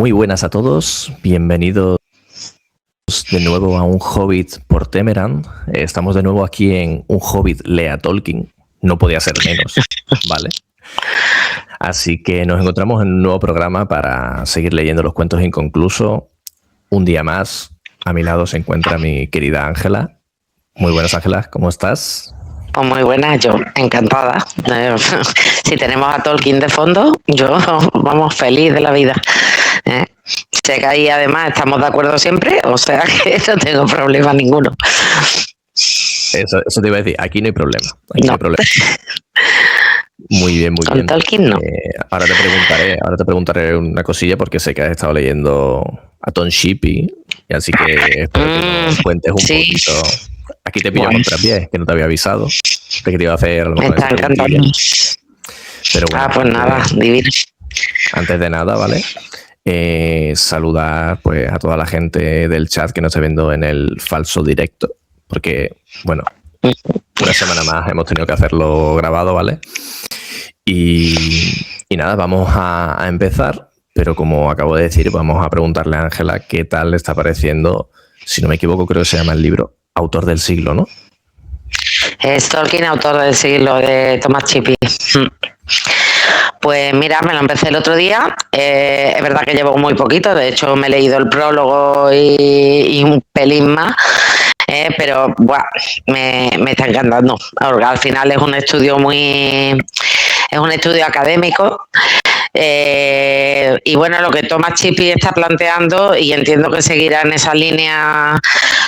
Muy buenas a todos, bienvenidos de nuevo a un Hobbit por Temeran. Estamos de nuevo aquí en un Hobbit lea Tolkien, no podía ser menos, ¿vale? Así que nos encontramos en un nuevo programa para seguir leyendo los cuentos inconclusos. Un día más, a mi lado se encuentra mi querida Ángela. Muy buenas, Ángela, ¿cómo estás? Pues muy buena, yo encantada. Si tenemos a Tolkien de fondo, yo, vamos, feliz de la vida. Sé que ahí además estamos de acuerdo siempre, o sea que no tengo problema ninguno. Eso te iba a decir, aquí no hay problema. Aquí no hay problema. Muy bien, muy Con bien. Tolkien no. Ahora te preguntaré una cosilla porque sé que has estado leyendo a Tom Shippey, y así que espero que nos cuentes un poquito. Aquí te pillo contrapié, que no te había avisado de que te iba a hacer a lo Me mejor está encantando. Pero bueno, pues nada, divino. Antes de nada, ¿vale? Saludar pues a toda la gente del chat que nos está viendo en el falso directo, porque, bueno, una semana más hemos tenido que hacerlo grabado, ¿vale? Y nada, vamos a empezar, pero como acabo de decir, vamos a preguntarle a Ángela qué tal le está pareciendo, si no me equivoco, creo que se llama el libro Autor del siglo, ¿no? Es Tolkien, autor del siglo, de Thomas Shippey. Pues mira, me lo empecé el otro día. Es verdad que llevo muy poquito, de hecho me he leído el prólogo y un pelín más. Pero buah, me está encantando. Al final es un estudio académico. Y bueno, lo que Thomas Shippey está planteando, y entiendo que seguirá en esa línea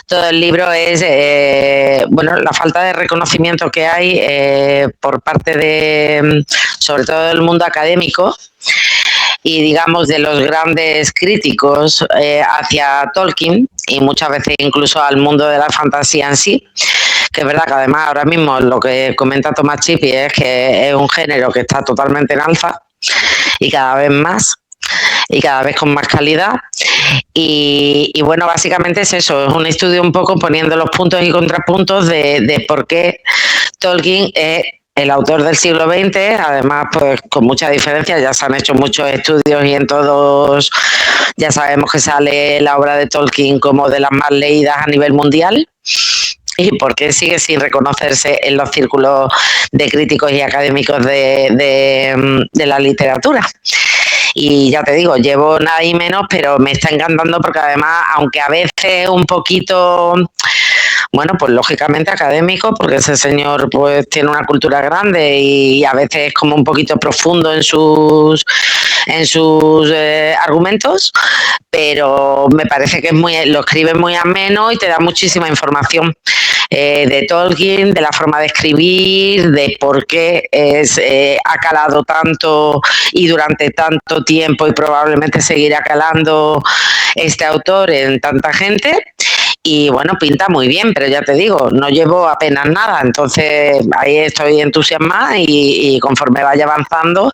todo el libro, es bueno, la falta de reconocimiento que hay por parte de, sobre todo del mundo académico y digamos de los grandes críticos hacia Tolkien, y muchas veces incluso al mundo de la fantasía en sí, que es verdad que además ahora mismo lo que comenta Thomas Shippey es que es un género que está totalmente en alza y cada vez más y cada vez con más calidad. Y bueno, básicamente es eso, es un estudio un poco poniendo los puntos y contrapuntos de por qué Tolkien es el autor del siglo XX, además pues con mucha diferencia, ya se han hecho muchos estudios y en todos ya sabemos que sale la obra de Tolkien como de las más leídas a nivel mundial. ¿Y por qué sigue sin reconocerse en los círculos de críticos y académicos de la literatura? Y ya te digo, llevo nada y menos, pero me está encantando porque además, aunque a veces un poquito, bueno, pues lógicamente académico, porque ese señor pues tiene una cultura grande y a veces es como un poquito profundo en sus argumentos, pero me parece que lo escribe muy ameno y te da muchísima información de Tolkien, de la forma de escribir, de por qué ha calado tanto y durante tanto tiempo y probablemente seguirá calando este autor en tanta gente. Y bueno, pinta muy bien, pero ya te digo, no llevo apenas nada, entonces ahí estoy entusiasmada y conforme vaya avanzando,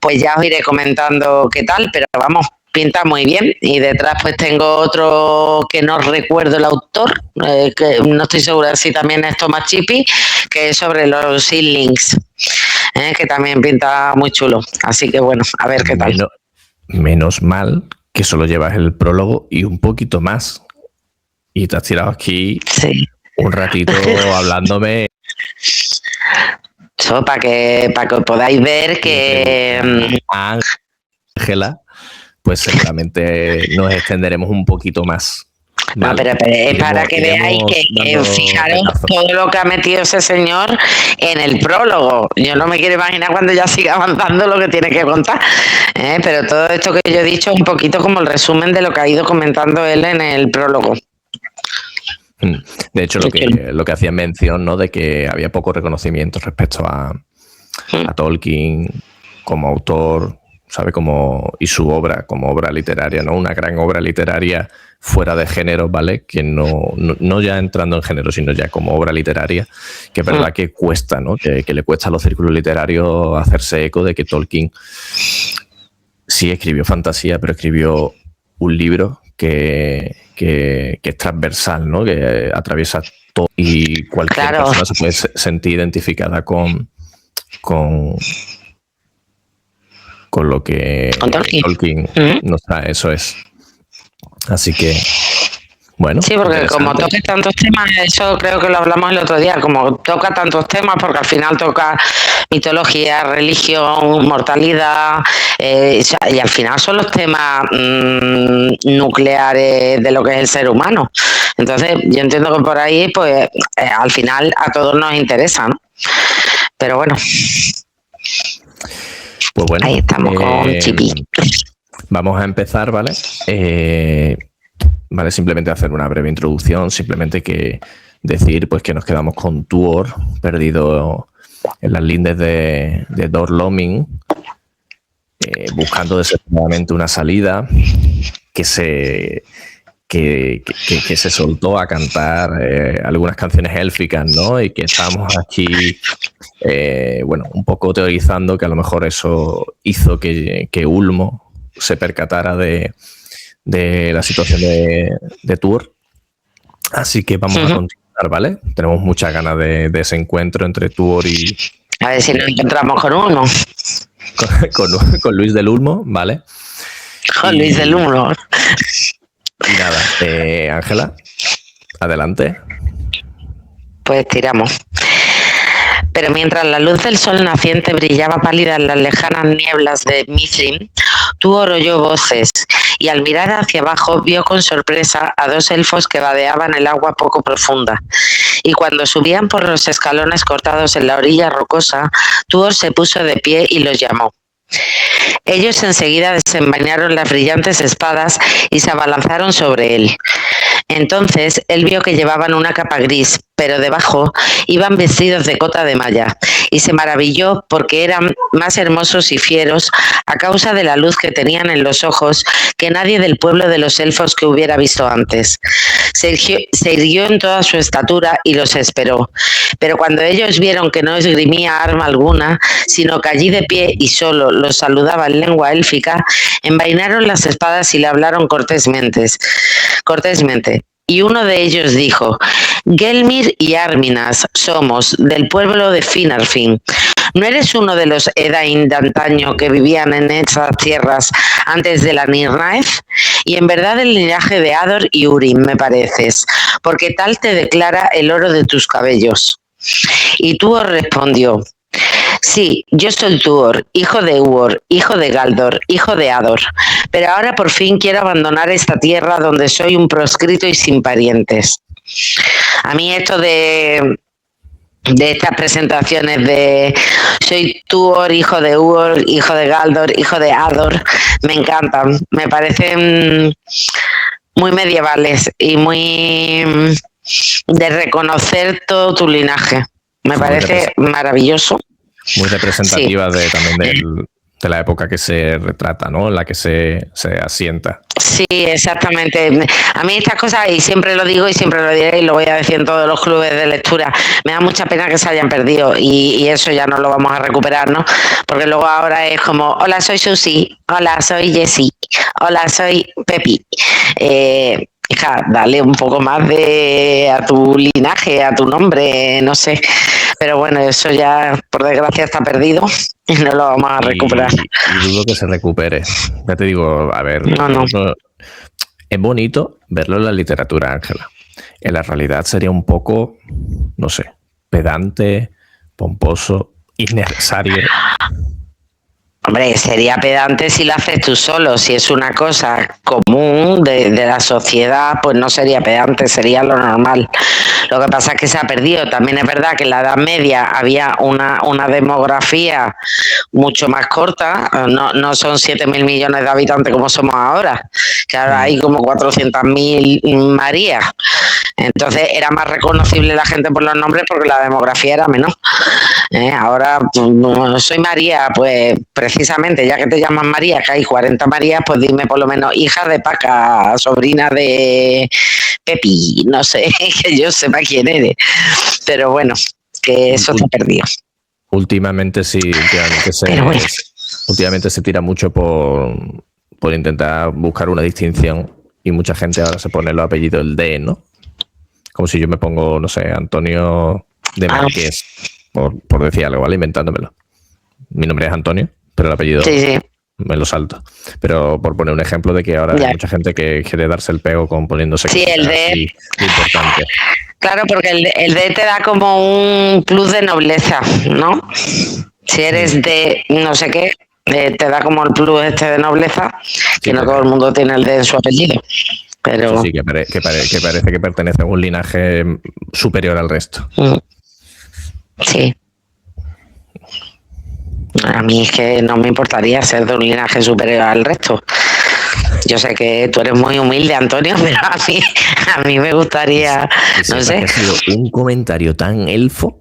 pues ya os iré comentando qué tal, pero vamos, pinta muy bien. Y detrás pues tengo otro que no recuerdo el autor, que no estoy segura si también es Thomas Shippey, que es sobre los seedlings, que también pinta muy chulo. Así que bueno, a ver qué tal. Menos mal que solo llevas el prólogo y un poquito más. Y te has tirado aquí un ratito hablándome. Eso, para que podáis ver que Ángela, pues seguramente nos extenderemos un poquito más. ¿vale? No, pero es para que veáis que fijaros todo lo que ha metido ese señor en el prólogo. Yo no me quiero imaginar cuando ya siga avanzando lo que tiene que contar. Pero todo esto que yo he dicho es un poquito como el resumen de lo que ha ido comentando él en el prólogo. De hecho, lo que hacía mención, ¿no?, de que había poco reconocimiento respecto a Tolkien como autor, ¿sabe? Y su obra como obra literaria, ¿no? Una gran obra literaria fuera de género, ¿vale? Que no ya entrando en género, sino ya como obra literaria, que es verdad que cuesta, ¿no? Que le cuesta a los círculos literarios hacerse eco de que Tolkien sí escribió fantasía, pero escribió un libro que es transversal, ¿no? Que atraviesa todo y cualquier persona se puede sentir identificada con con lo que Tolkien nos da, eso es. Así que, bueno. Sí, porque como toca tantos temas, eso creo que lo hablamos el otro día, como toca tantos temas, porque al final toca mitología, religión, mortalidad, y al final son los temas nucleares de lo que es el ser humano. Entonces, yo entiendo que por ahí, pues, al final a todos nos interesa, ¿no? Pero bueno. Pues bueno, ahí estamos con Chipi. Vamos a empezar, ¿vale? Vale, simplemente hacer una breve introducción, simplemente que decir pues que nos quedamos con Tuor perdido en las lindes de Dor Lómin, buscando desesperadamente una salida, que se soltó a cantar algunas canciones élficas, ¿no? Y que estamos aquí, bueno, un poco teorizando que a lo mejor eso hizo que Ulmo se percatara de la situación de Tuor. Así que vamos a continuar, ¿vale? Tenemos muchas ganas de ese encuentro entre Tuor y... A ver si nos encontramos con uno. Con Luis del Ulmo, ¿vale? Con Luis del Ulmo. Y nada, Ángela, adelante. Pues tiramos. Pero mientras la luz del sol naciente brillaba pálida en las lejanas nieblas de Mithrin, Tuor oyó voces y al mirar hacia abajo vio con sorpresa a dos elfos que vadeaban el agua poco profunda. Y cuando subían por los escalones cortados en la orilla rocosa, Tuor se puso de pie y los llamó. Ellos enseguida desenvainaron las brillantes espadas y se abalanzaron sobre él. Entonces él vio que llevaban una capa gris, pero debajo iban vestidos de cota de malla, y se maravilló porque eran más hermosos y fieros a causa de la luz que tenían en los ojos que nadie del pueblo de los elfos que hubiera visto antes. Se irguió en toda su estatura y los esperó, pero cuando ellos vieron que no esgrimía arma alguna, sino que allí de pie y solo los saludaba en lengua élfica, envainaron las espadas y le hablaron cortésmente. Y uno de ellos dijo: Gelmir y Arminas somos, del pueblo de Finarfin. ¿No eres uno de los Edain de antaño que vivían en esas tierras antes de la Nirnaeth? Y en verdad del linaje de Ador y Urim me pareces, porque tal te declara el oro de tus cabellos. Y Tuor respondió: Sí, yo soy Tuor, hijo de Uor, hijo de Galdor, hijo de Ador, pero ahora por fin quiero abandonar esta tierra donde soy un proscrito y sin parientes. A mí esto de estas presentaciones de soy Tuor, hijo de Uor, hijo de Galdor, hijo de Ador, me encantan, me parecen muy medievales y muy de reconocer todo tu linaje. Me parece maravilloso. Muy representativa también de la época que se retrata, ¿no? En la que se asienta. Sí, exactamente. A mí estas cosas, y siempre lo digo y siempre lo diré y lo voy a decir en todos los clubes de lectura, me da mucha pena que se hayan perdido y eso ya no lo vamos a recuperar, ¿no? Porque luego ahora es como, hola, soy Susi, hola, soy Jessie, hola, soy Pepi. Hija, dale un poco más a tu linaje, a tu nombre, no sé. Pero bueno, eso ya, por desgracia, está perdido y no lo vamos a recuperar. Y dudo que se recupere. Ya te digo, a ver, no. Es bonito verlo en la literatura, Ángela. En la realidad sería un poco, no sé, pedante, pomposo, innecesario. Hombre, sería pedante si lo haces tú solo. Si es una cosa común de la sociedad, pues no sería pedante, sería lo normal. Lo que pasa es que se ha perdido. También es verdad que en la Edad Media había una demografía mucho más corta. No son 7.000 millones de habitantes como somos ahora, que ahora hay como 400.000 Marías. Entonces era más reconocible la gente por los nombres porque la demografía era menor. Ahora soy María, pues precisamente ya que te llaman María, que hay 40 Marías, pues dime por lo menos hija de Paca, sobrina de Pepi, no sé, que yo sepa quién eres. Pero bueno, que eso se ha perdido. Últimamente sí, últimamente se tira mucho por intentar buscar una distinción y mucha gente ahora se pone los apellidos del D, ¿no? Como si yo me pongo, no sé, Antonio de Marqués, por decir algo, ¿vale? Inventándomelo. Mi nombre es Antonio, pero el apellido... Sí. me lo salto. Pero por poner un ejemplo de que ahora hay mucha gente que quiere darse el pego con poniéndose el D. Importante. Claro, porque el D te da como un plus de nobleza, ¿no? Si eres de no sé qué, te da como el plus de nobleza, que no todo el mundo tiene el D en su apellido. Pero sí, que parece que pertenece a un linaje superior al resto. Sí. A mí es que no me importaría ser de un linaje superior al resto. Yo sé que tú eres muy humilde, Antonio, pero a mí me gustaría, no sé. Ha sido un comentario tan elfo.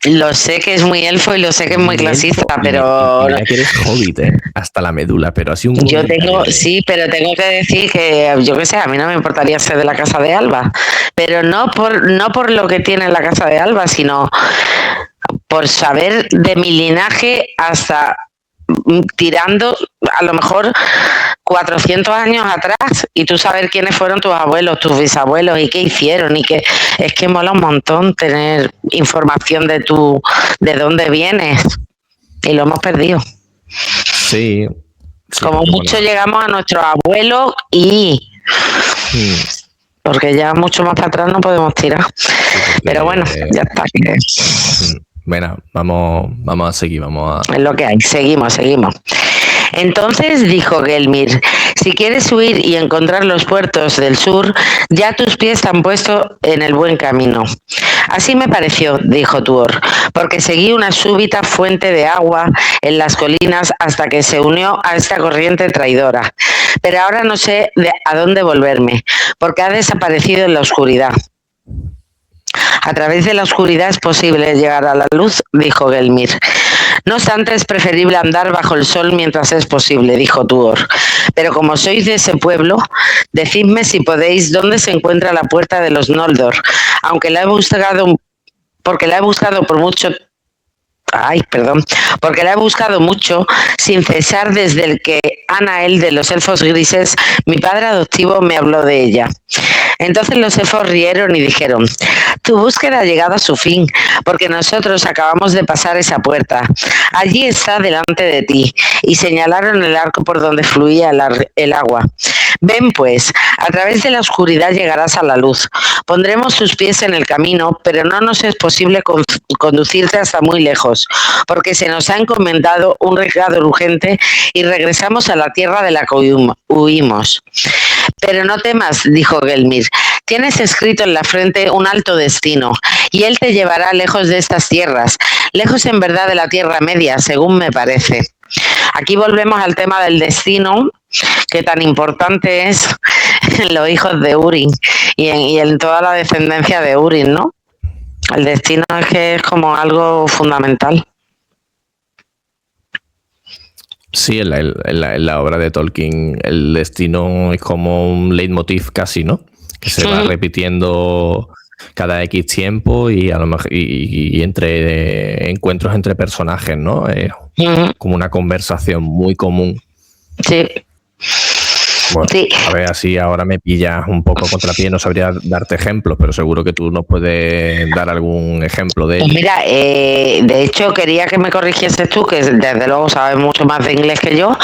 Lo sé que es muy elfo y lo sé que es muy clasista, pero... Mira que eres hobbit, hasta la médula, pero así un... Yo tengo, sí, pero tengo que decir que, yo qué sé, a mí no me importaría ser de la Casa de Alba, pero no por lo que tiene la Casa de Alba, sino por saber de mi linaje hasta tirando a lo mejor 400 años atrás y tú saber quiénes fueron tus abuelos, tus bisabuelos y qué hicieron y que es que mola un montón tener información de dónde vienes y lo hemos perdido. Sí. Como mucho llegamos a nuestros abuelos y porque ya mucho más para atrás no podemos tirar. Pero bueno, ya está. Bueno, vamos a seguir, Es lo que hay, seguimos. Entonces dijo Gelmir, si quieres huir y encontrar los puertos del sur, ya tus pies te han puesto en el buen camino. Así me pareció, dijo Tuor, porque seguí una súbita fuente de agua en las colinas hasta que se unió a esta corriente traidora. Pero ahora no sé a dónde volverme, porque ha desaparecido en la oscuridad. A través de la oscuridad es posible llegar a la luz, dijo Gelmir. No obstante, es preferible andar bajo el sol mientras es posible, dijo Tuor. Pero como sois de ese pueblo, decidme si podéis dónde se encuentra la puerta de los Noldor, porque la he buscado mucho sin cesar desde el que Anael de los elfos grises, mi padre adoptivo, me habló de ella. Entonces los elfos rieron y dijeron, tu búsqueda ha llegado a su fin, porque nosotros acabamos de pasar esa puerta. Allí está delante de ti, y señalaron el arco por donde fluía el agua. Ven pues, a través de la oscuridad llegarás a la luz. Pondremos tus pies en el camino, pero no nos es posible conducirte hasta muy lejos, porque se nos ha encomendado un recado urgente y regresamos a la tierra de la que huimos. Pero no temas, dijo Gelmir, tienes escrito en la frente un alto destino, y él te llevará lejos de estas tierras, lejos en verdad de la Tierra Media, según me parece. Aquí volvemos al tema del destino, que tan importante es en los hijos de Húrin y en toda la descendencia de Húrin, ¿no? El destino es que es como algo fundamental. Sí, en la obra de Tolkien el destino es como un leitmotiv casi, ¿no? Que se va repitiendo cada X tiempo y a lo mejor y entre encuentros entre personajes, ¿no? Como una conversación muy común. Sí. Bueno, sí. A ver, así ahora me pillas un poco contrapié, no sabría darte ejemplos, pero seguro que tú nos puedes dar algún ejemplo de ello. Pues mira, de hecho quería que me corrigieses tú, que desde luego sabes mucho más de inglés que yo.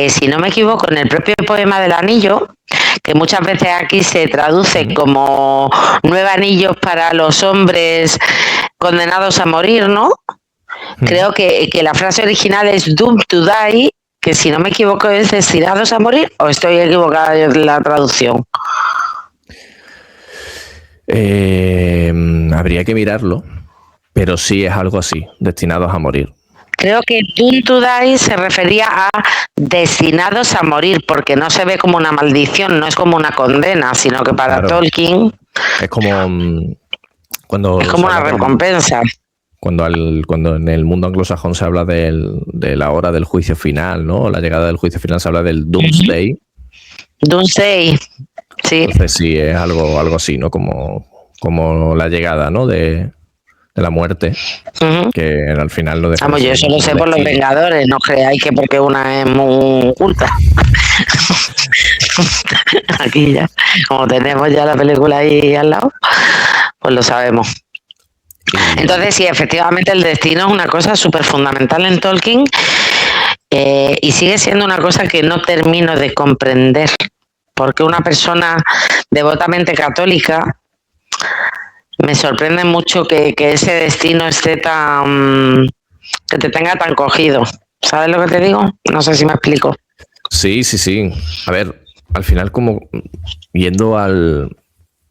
Si no me equivoco, en el propio poema del anillo, que muchas veces aquí se traduce como 9 anillos para los hombres condenados a morir, ¿no? Creo que la frase original es doomed to die, que si no me equivoco es destinados a morir, o estoy equivocada en la traducción. Habría que mirarlo, pero sí es algo así, destinados a morir. Creo que doomed to die se refería a destinados a morir, porque no se ve como una maldición, no es como una condena, sino que para Tolkien es como cuando es como una recompensa. Cuando en el mundo anglosajón se habla de la hora del juicio final, ¿no? La llegada del juicio final se habla del Doomsday. Doomsday, sí. Entonces sí, es algo así, ¿no? Como la llegada, ¿no? De la muerte, que al final lo deja. Vamos, yo eso lo sé por los Vengadores, no creáis que porque una es muy culta. Aquí ya, como tenemos ya la película ahí al lado, pues lo sabemos. Entonces sí, efectivamente el destino es una cosa súper fundamental en Tolkien Y sigue siendo una cosa que no termino de comprender, porque una persona devotamente católica me sorprende mucho que ese destino esté tan... que te tenga tan cogido. ¿Sabes lo que te digo? No sé si me explico. Sí. A ver, al final como yendo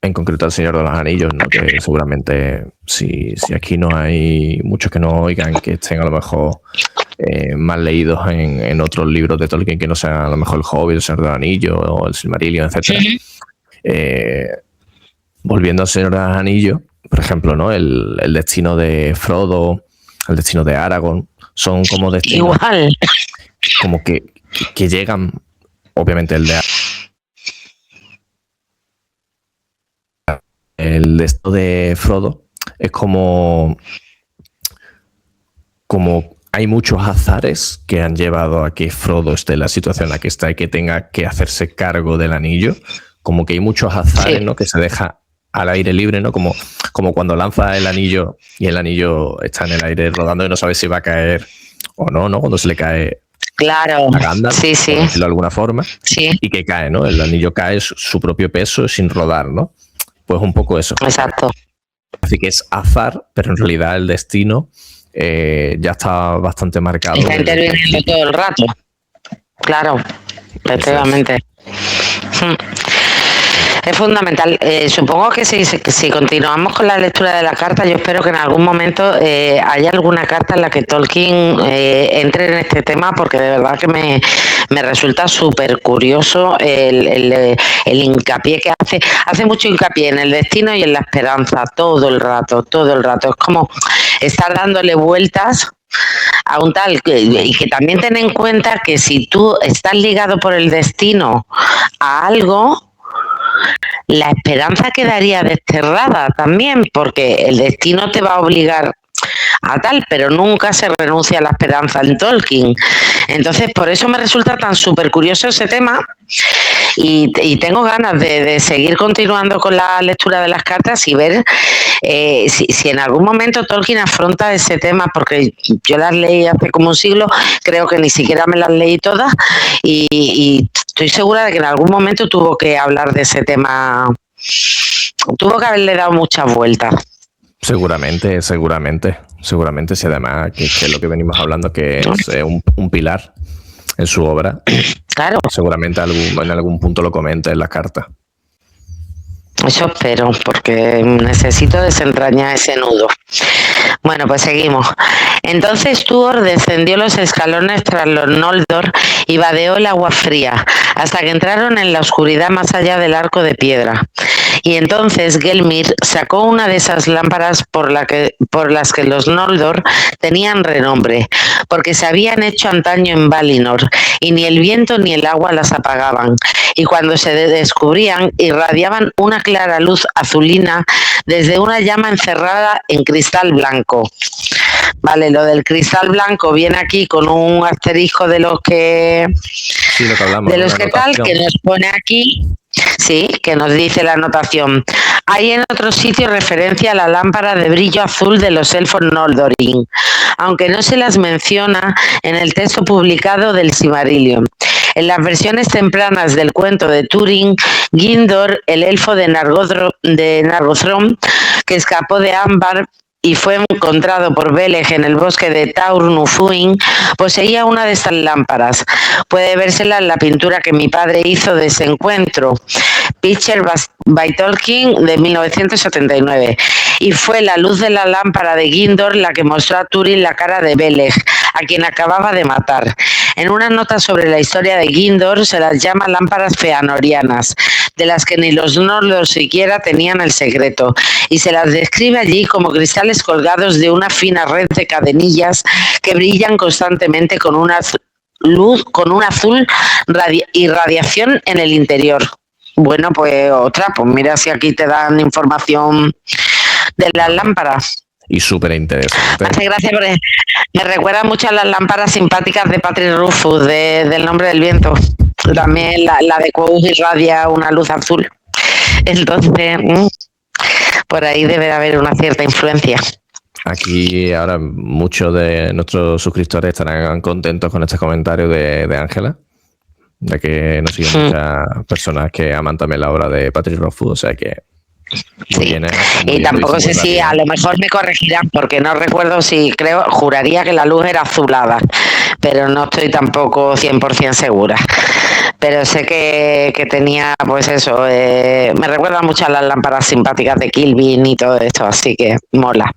en concreto al Señor de los Anillos, ¿no? Que seguramente si aquí no hay muchos que no oigan, que estén a lo mejor más leídos en otros libros de Tolkien que no sean a lo mejor el Hobbit, el Señor de los Anillos o el Silmarillion, etcétera. Volviendo al Señor de los Anillos, por ejemplo, ¿no? El destino de Frodo, el destino de Aragorn, son como destinos igual, como que llegan, obviamente el destino de Frodo es como hay muchos azares que han llevado a que Frodo esté en la situación en la que está y que tenga que hacerse cargo del anillo, como que hay muchos azares, ¿no? Que se deja al aire libre, ¿no? Como cuando lanza el anillo y el anillo está en el aire rodando y no sabe si va a caer o no, ¿no? Cuando se le cae claro, a Gandalf, sí, por decirlo de alguna forma, y que cae, ¿no? El anillo cae su propio peso sin rodar, ¿no? Pues un poco eso. Exacto. Así que es azar, pero en realidad el destino ya está bastante marcado. Está interviniendo todo el rato. Claro, efectivamente. Es fundamental. Supongo que si continuamos con la lectura de la carta, yo espero que en algún momento haya alguna carta en la que Tolkien entre en este tema, porque de verdad que me resulta súper curioso el hincapié que hace. Hace mucho hincapié en el destino y en la esperanza todo el rato. Es como estar dándole vueltas a un tal, y que también ten en cuenta que si tú estás ligado por el destino a algo, la esperanza quedaría desterrada también, porque el destino te va a obligar a tal, pero nunca se renuncia a la esperanza en Tolkien. Entonces, por eso me resulta tan súper curioso ese tema y tengo ganas de seguir continuando con la lectura de las cartas y ver si en algún momento Tolkien afronta ese tema, porque yo las leí hace como un siglo, creo que ni siquiera me las leí todas y estoy segura de que en algún momento tuvo que hablar de ese tema, tuvo que haberle dado muchas vueltas. Seguramente, si además que es lo que venimos hablando, que es un pilar en su obra. Claro. Seguramente en algún punto lo comente en las cartas. Eso espero, porque necesito desentrañar ese nudo. Bueno, pues seguimos. Entonces Tuor descendió los escalones tras los Noldor y vadeó el agua fría, hasta que entraron en la oscuridad más allá del arco de piedra. Y entonces Gelmir sacó una de esas lámparas por las que los Noldor tenían renombre, porque se habían hecho antaño en Valinor, y ni el viento ni el agua las apagaban. Y cuando se descubrían, irradiaban una clara luz azulina desde una llama encerrada en cristal blanco. Vale, lo del cristal blanco viene aquí con un asterisco de los que... Sí, lo que hablamos, de los que tal, que nos pone aquí... Sí, que nos dice la anotación. Hay en otro sitio referencia a la lámpara de brillo azul de los elfos Noldorin, aunque no se las menciona en el texto publicado del Silmarillion. En las versiones tempranas del cuento de Túrin, Gindor, el elfo de Nargothrond, que escapó de Ambar y fue encontrado por Beleg en el bosque de Taur Nufuin, poseía una de estas lámparas. Puede vérsela en la pintura que mi padre hizo de ese encuentro, Picture by Tolkien, de 1979. Y fue la luz de la lámpara de Gindor la que mostró a Túrin la cara de Beleg, a quien acababa de matar. En una nota sobre la historia de Gindor se las llama lámparas feanorianas, de las que ni los Noldor siquiera tenían el secreto, y se las describe allí como cristales colgados de una fina red de cadenillas que brillan constantemente con una luz, con un azul irradiación en el interior. Bueno, pues pues mira si aquí te dan información de las lámparas. Y súper interesante. Hace gracia porque me recuerda mucho a las lámparas simpáticas de Patrick Rufus, del Nombre del Viento. También la de Quoth irradia una luz azul. Entonces, por ahí debe de haber una cierta influencia. Aquí ahora muchos de nuestros suscriptores estarán contentos con este comentario de Ángela, de que nos siguen muchas personas que aman también la obra de Patrick Rothfuss, o sea que muy bien, y tampoco sé si a lo mejor me corregirán porque no recuerdo si juraría que la luz era azulada, pero no estoy tampoco 100% segura. Pero sé que tenía, pues eso, me recuerda mucho a las lámparas simpáticas de Kilvin y todo esto, así que mola.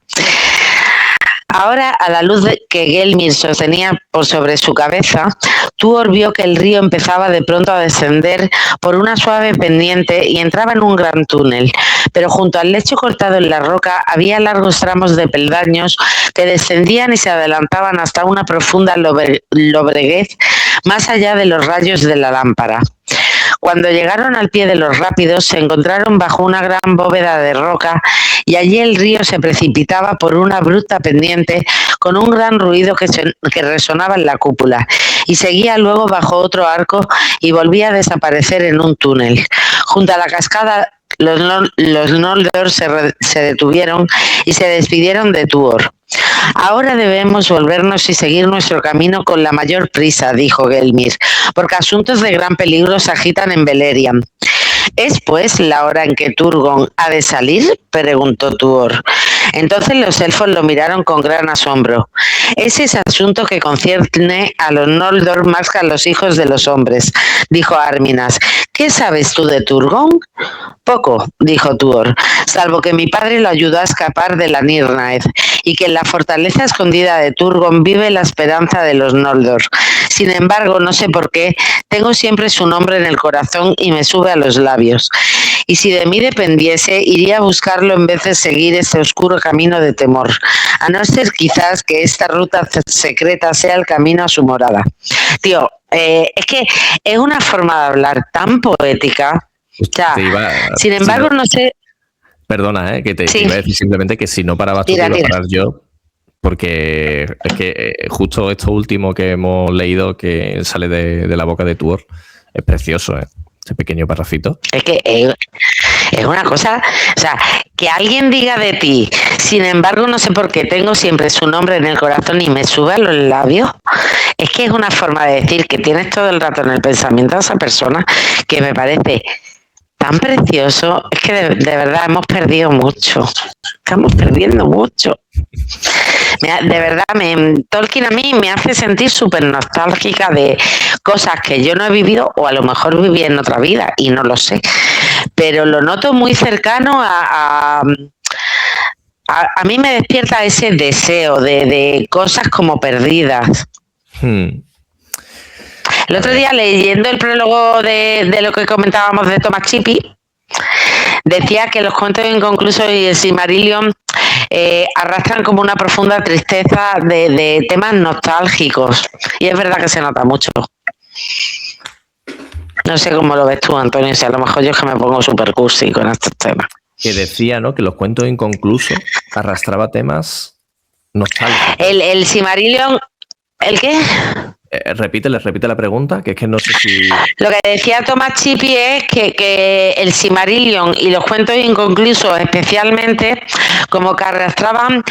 Ahora, a la luz que Gelmir sostenía por sobre su cabeza, Tuor vio que el río empezaba de pronto a descender por una suave pendiente y entraba en un gran túnel, pero junto al lecho cortado en la roca había largos tramos de peldaños que descendían y se adelantaban hasta una profunda lobreguez más allá de los rayos de la lámpara. Cuando llegaron al pie de los rápidos, se encontraron bajo una gran bóveda de roca y allí el río se precipitaba por una abrupta pendiente con un gran ruido que resonaba en la cúpula y seguía luego bajo otro arco y volvía a desaparecer en un túnel. Junto a la cascada, los Noldor se detuvieron y se despidieron de Tuor. Ahora debemos volvernos y seguir nuestro camino con la mayor prisa, dijo Gelmir, porque asuntos de gran peligro se agitan en Beleriand. ¿Es pues la hora en que Turgon ha de salir?, preguntó Tuor. Entonces los elfos lo miraron con gran asombro. Es ese asunto que concierne a los Noldor más que a los hijos de los hombres, dijo Arminas. ¿Qué sabes tú de Turgon? Poco, dijo Tuor, salvo que mi padre lo ayudó a escapar de la Nirnaeth y que en la fortaleza escondida de Turgon vive la esperanza de los Noldor. Sin embargo, no sé por qué, tengo siempre su nombre en el corazón y me sube a los labios. Y si de mí dependiese, iría a buscarlo en vez de seguir este oscuro camino de temor, a no ser quizás que esta ruta secreta sea el camino a su morada. Tío, es que es una forma de hablar tan poética. O sea, sin embargo, no sé... Perdona, que te iba a decir simplemente que si no parabas tú, iba a parar yo, porque es que justo esto último que hemos leído que sale de la boca de Tuor es precioso, ese pequeño parrafito. Es que es una cosa, o sea, que alguien diga de ti, sin embargo, no sé por qué tengo siempre su nombre en el corazón y me sube a los labios, es que es una forma de decir que tienes todo el rato en el pensamiento a esa persona que me parece tan precioso. Es que de verdad hemos perdido mucho, estamos perdiendo mucho. De verdad, Tolkien a mí me hace sentir súper nostálgica de cosas que yo no he vivido o a lo mejor viví en otra vida y no lo sé, pero lo noto muy cercano a mí me despierta ese deseo de cosas como perdidas. El otro día, leyendo el prólogo de lo que comentábamos de Thomas Chippy, decía que los cuentos inconclusos y el Silmarillion arrastran como una profunda tristeza de temas nostálgicos. Y es verdad que se nota mucho. No sé cómo lo ves tú, Antonio, si a lo mejor yo es que me pongo súper cursi con estos temas. Que decía, ¿no?, que los cuentos inconclusos arrastraba temas nostálgicos. El Silmarillion, ¿el qué? Repite la pregunta, que es que no sé si... Lo que decía Thomas Chippy es que el Silmarillion y los cuentos inconclusos especialmente como que arrastraban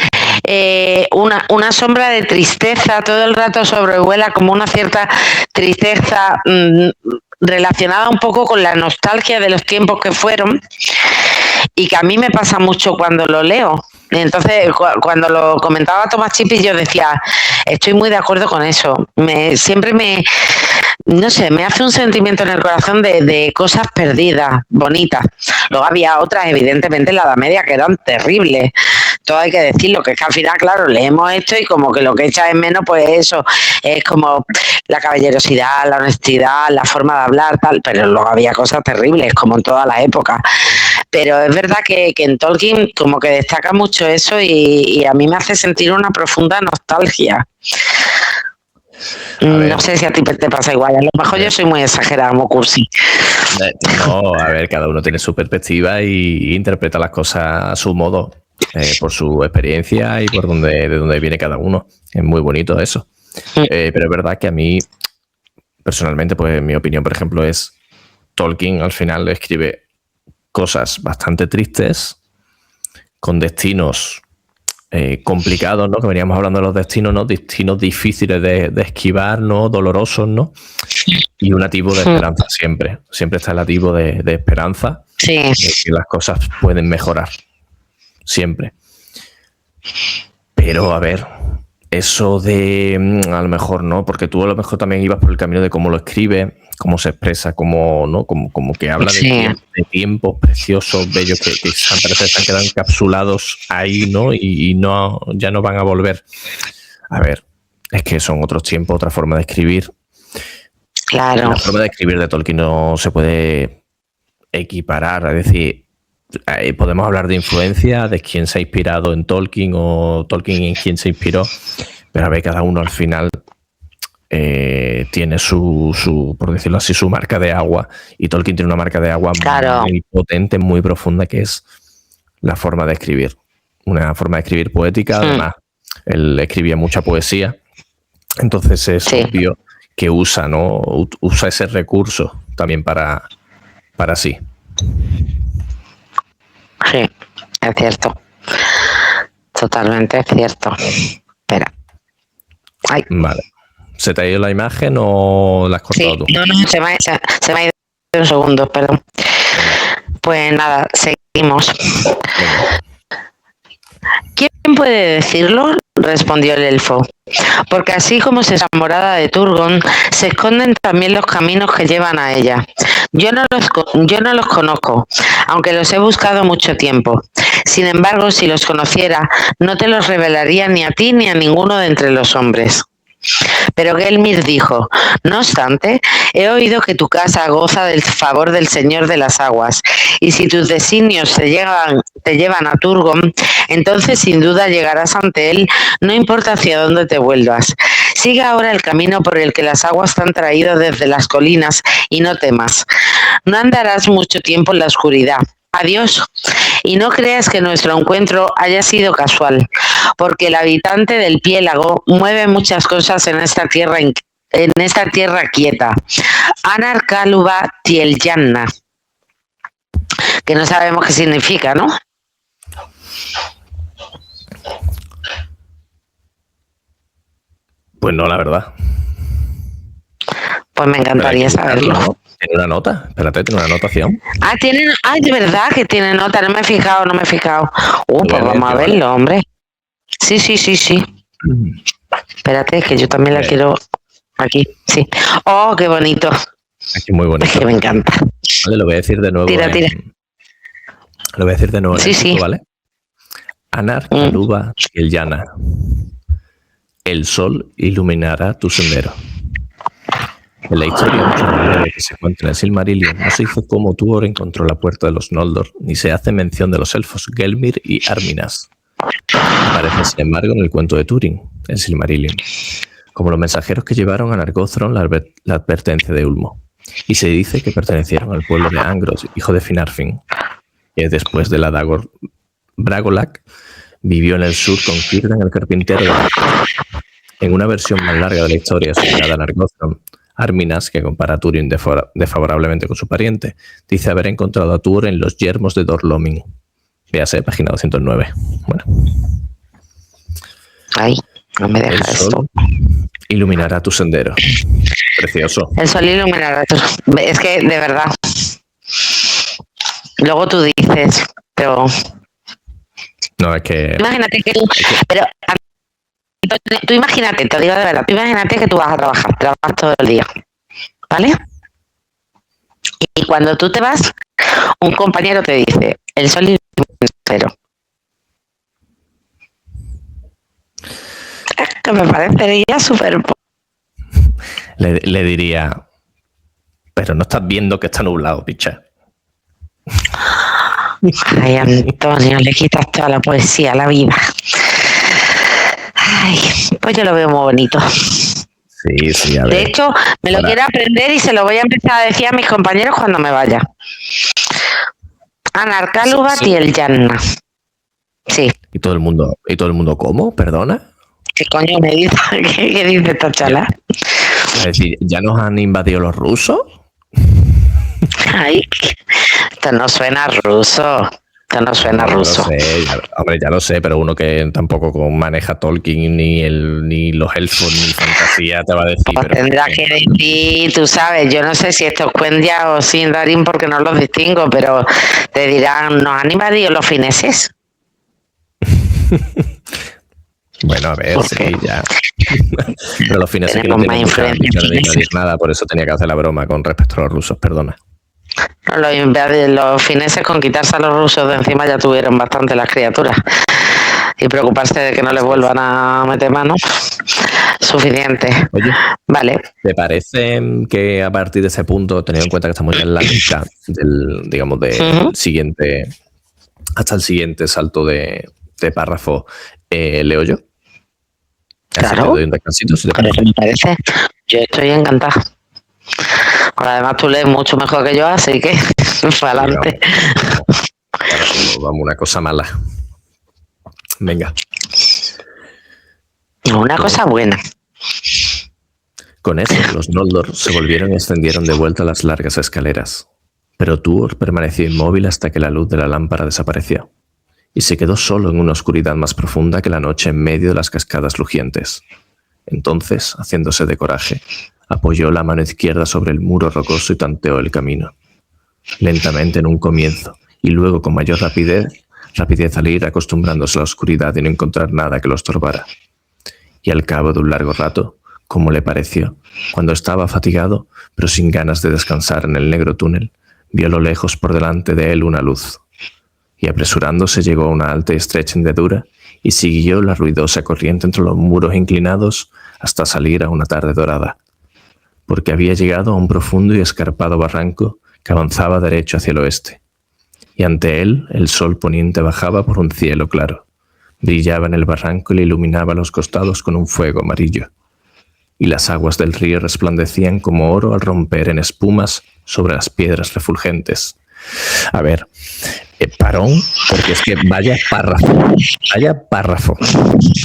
una sombra de tristeza, todo el rato sobrevuela como una cierta tristeza relacionada un poco con la nostalgia de los tiempos que fueron y que a mí me pasa mucho cuando lo leo. Entonces, cuando lo comentaba Thomas Chippy, yo decía, estoy muy de acuerdo con eso. Siempre no sé, me hace un sentimiento en el corazón de cosas perdidas, bonitas. Luego había otras, evidentemente, en la Edad Media que eran terribles. Todo hay que decirlo, que es que al final, claro, leemos esto y como que lo que echa en menos, pues eso, es como la caballerosidad, la honestidad, la forma de hablar, tal, pero luego había cosas terribles, como en todas las épocas. Pero es verdad que en Tolkien como que destaca mucho eso y a mí me hace sentir una profunda nostalgia. No sé si a ti te pasa igual, a lo mejor yo soy muy exagerada, muy cursi. No, a ver, cada uno tiene su perspectiva y interpreta las cosas a su modo, por su experiencia y por de dónde viene cada uno. Es muy bonito eso. Pero es verdad que a mí, personalmente, pues mi opinión, por ejemplo, es Tolkien al final escribe cosas bastante tristes, con destinos complicados, ¿no? Que veníamos hablando de los destinos, ¿no? Destinos difíciles de esquivar, ¿no? Dolorosos, ¿no? Y un atisbo de esperanza siempre. Siempre está el atisbo de esperanza. Sí. Que las cosas pueden mejorar. Siempre. Pero, a ver, eso de... A lo mejor, ¿no? Porque tú a lo mejor también ibas por el camino de cómo lo escribe, cómo se expresa, cómo, ¿no? Como que habla de tiempos preciosos, bellos, que parece que están quedando encapsulados ahí, ¿no? Y no, ya no van a volver. A ver, es que son otros tiempos, otra forma de escribir. Claro. La forma de escribir de Tolkien no se puede equiparar, es decir, podemos hablar de influencia, de quién se ha inspirado en Tolkien o Tolkien en quién se inspiró, pero a ver, cada uno al final tiene su, por decirlo así, su marca de agua, y Tolkien tiene una marca de agua muy potente, muy profunda, que es la forma de escribir, una forma de escribir poética. Además, él escribía mucha poesía, entonces es obvio que usa ese recurso también para sí. Sí, es cierto. Totalmente es cierto. Espera. Ay. Vale. ¿Se te ha ido la imagen o la has cortado tú? No, se me ha ido un segundo, perdón. Pues nada, seguimos. ¿Quién puede decirlo? Respondió el elfo. Porque así como se enamorada de Turgon, se esconden también los caminos que llevan a ella. Yo no los conozco, aunque los he buscado mucho tiempo. Sin embargo, si los conociera, no te los revelaría ni a ti ni a ninguno de entre los hombres. Pero Gelmir dijo: no obstante, he oído que tu casa goza del favor del Señor de las Aguas, y si tus designios te llevan a Turgon, entonces sin duda llegarás ante él, no importa hacia dónde te vuelvas. Sigue ahora el camino por el que las aguas te han traído desde las colinas, y no temas. No andarás mucho tiempo en la oscuridad. Adiós. Y no creas que nuestro encuentro haya sido casual, porque el habitante del Piélago mueve muchas cosas en esta tierra quieta. Anar Kaluba Tielyanna, que no sabemos qué significa, ¿no? Pues no, la verdad. Pues me encantaría saberlo. ¿No? ¿Tiene una nota? Espérate, ¿tiene una anotación? De verdad que tiene nota, no me he fijado. Pues vamos a verlo, hombre. Sí. Espérate, que yo también la quiero aquí, sí. Oh, qué bonito. Aquí muy bonito. Es que me encanta. Vale, lo voy a decir de nuevo. Tira. Lo voy a decir de nuevo. Sí. ¿Vale? Anar Kaluba Tielyanna. El sol iluminará tu sendero. En la historia de que se encuentra en el Silmarillion no se dice cómo Tuor encontró la puerta de los Noldor, ni se hace mención de los elfos Gelmir y Arminas. Aparece, sin embargo, en el cuento de Túrin, el Silmarillion, como los mensajeros que llevaron a Nargothrond la advertencia de Ulmo. Y se dice que pertenecieron al pueblo de Angros, hijo de Finarfin, que después de la Dagor Bragolac vivió en el sur con Círdan, el carpintero de Nargothrond. En una versión más larga de la historia asociada a Nargothrond, Arminas, que compara a Túrin desfavorablemente con su pariente, dice haber encontrado a Tuor en los yermos de Dor Lomin. Véase, página 209. Bueno. Ay, no me deja el esto. Sol iluminará tu sendero. Precioso. El sol iluminará tu... Es que, de verdad. Luego tú dices, pero... No, es que... Imagínate que... Pero... Tú imagínate, te digo de verdad, tú imagínate que tú vas a trabajas todo el día, ¿vale? Y cuando tú te vas, un compañero te dice, el sol ilumina tu sendero. Es que me parecería súper... Le diría, pero no estás viendo que está nublado, picha. Ay, Antonio, le quitas toda la poesía a la vida. Ay, pues yo lo veo muy bonito. Sí, a ver. De hecho, me lo quiero aprender y se lo voy a empezar a decir a mis compañeros cuando me vaya. Anar Kaluba Tielyanna. Sí. ¿Y todo el mundo cómo? ¿Perdona? ¿Qué coño me dice? ¿Qué dice esta chala? Es decir, ¿ya nos han invadido los rusos? Ay, esto no suena ruso. Que no suena ruso. Hombre, ya lo sé, pero uno que tampoco maneja Tolkien ni los elfos ni fantasía te va a decir. Pues tendrás que decir, tú sabes, yo no sé si esto es Cuendia o Sindarin porque no los distingo, pero te dirán, ¿nos han invadido los fineses? Bueno, a ver, sí, ya. Pero los fineses que no tienen mucha ambición de invadir nada, por eso tenía que hacer la broma con respecto a los rusos, perdona. Los fineses con quitarse a los rusos de encima ya tuvieron bastante las criaturas y preocuparse de que no les vuelvan a meter manos, suficiente. Oye, vale. ¿Te parece que a partir de ese punto, teniendo en cuenta que estamos ya en la mitad del, digamos, siguiente, hasta el siguiente salto de párrafo, leo yo? Claro. Así que doy un descansito, si te parece. Me parece. Yo estoy encantada. Además, tú lees mucho mejor que yo, así que para adelante. Vamos, una cosa mala. Venga. Una cosa buena. Con eso, los Noldor se volvieron y ascendieron de vuelta a las largas escaleras. Pero Tuor permaneció inmóvil hasta que la luz de la lámpara desapareció, y se quedó solo en una oscuridad más profunda que la noche en medio de las cascadas lujientes. Entonces, haciéndose de coraje, apoyó la mano izquierda sobre el muro rocoso y tanteó el camino. Lentamente en un comienzo, y luego con mayor rapidez al ir acostumbrándose a la oscuridad y no encontrar nada que lo estorbara. Y al cabo de un largo rato, como le pareció, cuando estaba fatigado, pero sin ganas de descansar en el negro túnel, vio a lo lejos por delante de él una luz. Y apresurándose llegó a una alta y estrecha hendedura y siguió la ruidosa corriente entre los muros inclinados hasta salir a una tarde dorada, porque había llegado a un profundo y escarpado barranco que avanzaba derecho hacia el oeste, y ante él el sol poniente bajaba por un cielo claro, brillaba en el barranco y le iluminaba los costados con un fuego amarillo, y las aguas del río resplandecían como oro al romper en espumas sobre las piedras refulgentes. A ver, parón, porque es que vaya párrafo,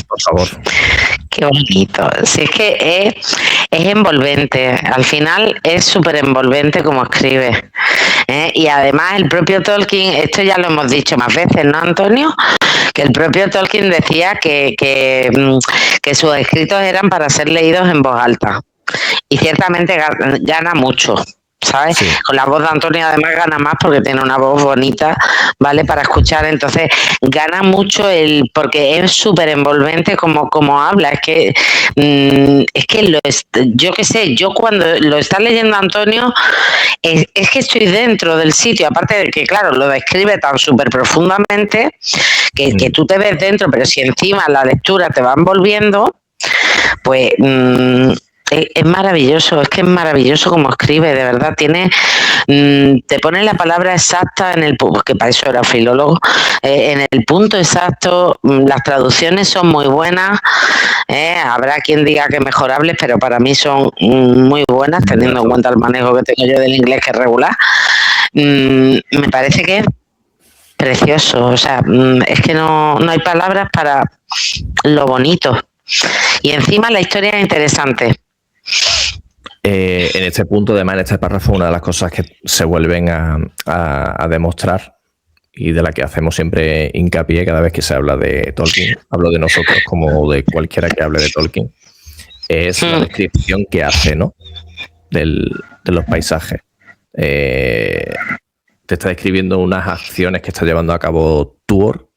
por favor. Qué bonito. Si es que es envolvente, al final es súper envolvente como escribe. Y además el propio Tolkien, esto ya lo hemos dicho más veces, ¿no, Antonio? Que el propio Tolkien decía que sus escritos eran para ser leídos en voz alta. Y ciertamente gana mucho, ¿sabes? Sí. Con la voz de Antonio además gana más porque tiene una voz bonita, ¿vale? Para escuchar, entonces gana mucho porque es súper envolvente como habla, yo qué sé, yo cuando lo está leyendo Antonio es que estoy dentro del sitio, aparte de que claro, lo describe tan súper profundamente que tú te ves dentro, pero si encima la lectura te va envolviendo, pues es maravilloso, es que es maravilloso como escribe, de verdad, te pone la palabra exacta en el punto, que para eso era filólogo, en el punto exacto, las traducciones son muy buenas, habrá quien diga que mejorables, pero para mí son muy buenas, teniendo en cuenta el manejo que tengo yo del inglés, que es regular. Me parece que es precioso, o sea, es que no hay palabras para lo bonito. Y encima la historia es interesante. En este punto, además, en este párrafo, una de las cosas que se vuelven a demostrar y de la que hacemos siempre hincapié cada vez que se habla de Tolkien, hablo de nosotros como de cualquiera que hable de Tolkien, es la descripción que hace, ¿no? de los paisajes. Te está describiendo unas acciones que está llevando a cabo Tuor,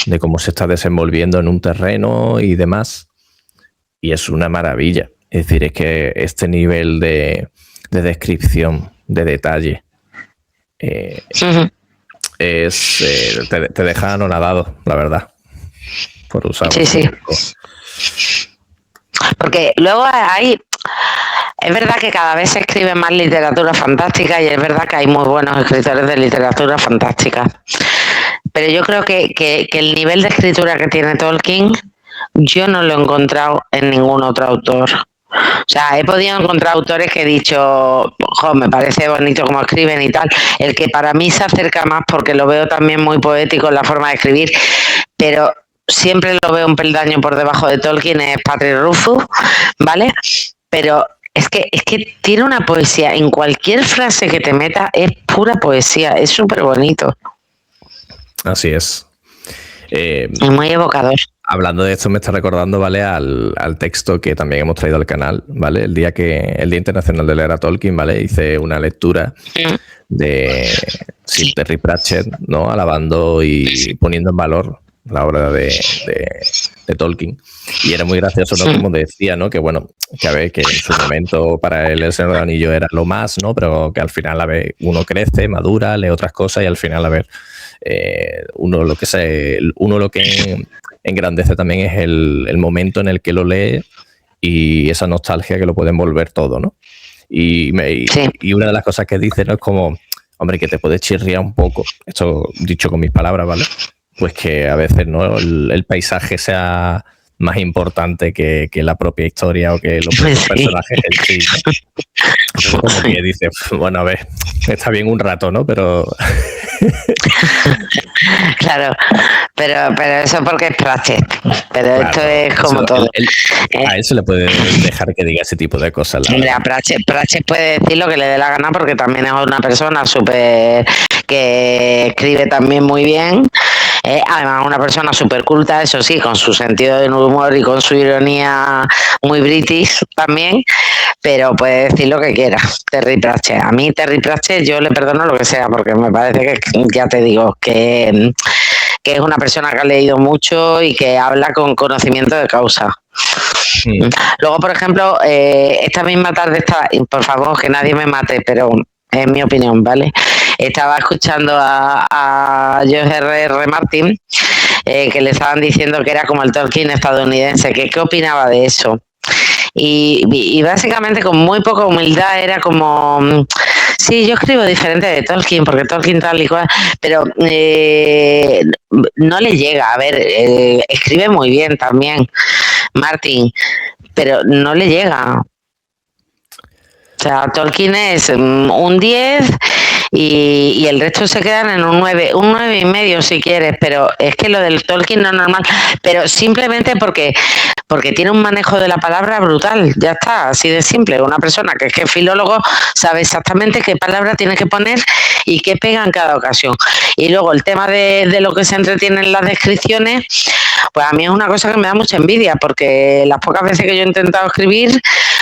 de cómo se está desenvolviendo en un terreno y demás, y es una maravilla. Es decir, es que este nivel de descripción, de detalle, te deja anonadado, la verdad, por usarlo. Sí. Porque luego es verdad que cada vez se escribe más literatura fantástica y es verdad que hay muy buenos escritores de literatura fantástica. Pero yo creo que el nivel de escritura que tiene Tolkien, yo no lo he encontrado en ningún otro autor. O sea, he podido encontrar autores que he dicho, me parece bonito como escriben y tal. El que para mí se acerca más, porque lo veo también muy poético en la forma de escribir, pero siempre lo veo un peldaño por debajo de Tolkien, es Patrick Rothfuss, ¿vale? Pero es que tiene una poesía, en cualquier frase que te meta es pura poesía, es súper bonito. Así es. Es muy evocador. Hablando de esto me está recordando, ¿vale? Al texto que también hemos traído al canal, ¿vale? El Día Internacional de leer a Tolkien, ¿vale? Hice una lectura de Terry Pratchett, ¿no? Alabando y poniendo en valor la obra de Tolkien. Y era muy gracioso, ¿no? Como decía, ¿no? Que bueno, que a ver, que en su momento para él El Señor del Anillo era lo más, ¿no? Pero que al final, a ver, uno crece, madura, lee otras cosas y al final, a ver, uno lo que engrandece también es el momento en el que lo lee y esa nostalgia que lo puede envolver todo, ¿no? Y una de las cosas que dice, ¿no? Es como, hombre, que te puedes chirriar un poco, esto dicho con mis palabras, ¿vale? Pues que a veces, ¿no? El paisaje sea más importante que la propia historia o que los propios personajes en sí, ¿no? Entonces, como que dice, bueno, a ver, está bien un rato, ¿no? Pero... Claro, pero eso porque es Pratchett. Pero claro, esto es como todo. A él se le puede dejar que diga ese tipo de cosas. Hombre, a Pratchett puede decir lo que le dé la gana porque también es una persona súper que escribe también muy bien. Además, una persona súper culta, eso sí, con su sentido del humor y con su ironía muy british también, pero puede decir lo que quiera. Terry Pratchett. A mí, Terry Pratchett, yo le perdono lo que sea, porque me parece que, ya te digo, que es una persona que ha leído mucho y que habla con conocimiento de causa. Sí. Luego, por ejemplo, esta misma tarde por favor, que nadie me mate, pero es mi opinión, ¿vale? Estaba escuchando a George R.R. Martin, que le estaban diciendo que era como el Tolkien estadounidense. ¿Qué opinaba de eso? Y básicamente con muy poca humildad era como, sí, yo escribo diferente de Tolkien, porque Tolkien tal y cual, pero no le llega. A ver, escribe muy bien también Martin, pero no le llega. O sea, Tolkien es un 10 y el resto se quedan en un 9,5 si quieres, pero es que lo del Tolkien no es normal, pero simplemente porque tiene un manejo de la palabra brutal, ya está, así de simple. Una persona que es filólogo sabe exactamente qué palabra tiene que poner y qué pega en cada ocasión. Y luego el tema de lo que se entretiene en las descripciones, pues a mí es una cosa que me da mucha envidia, porque las pocas veces que yo he intentado escribir,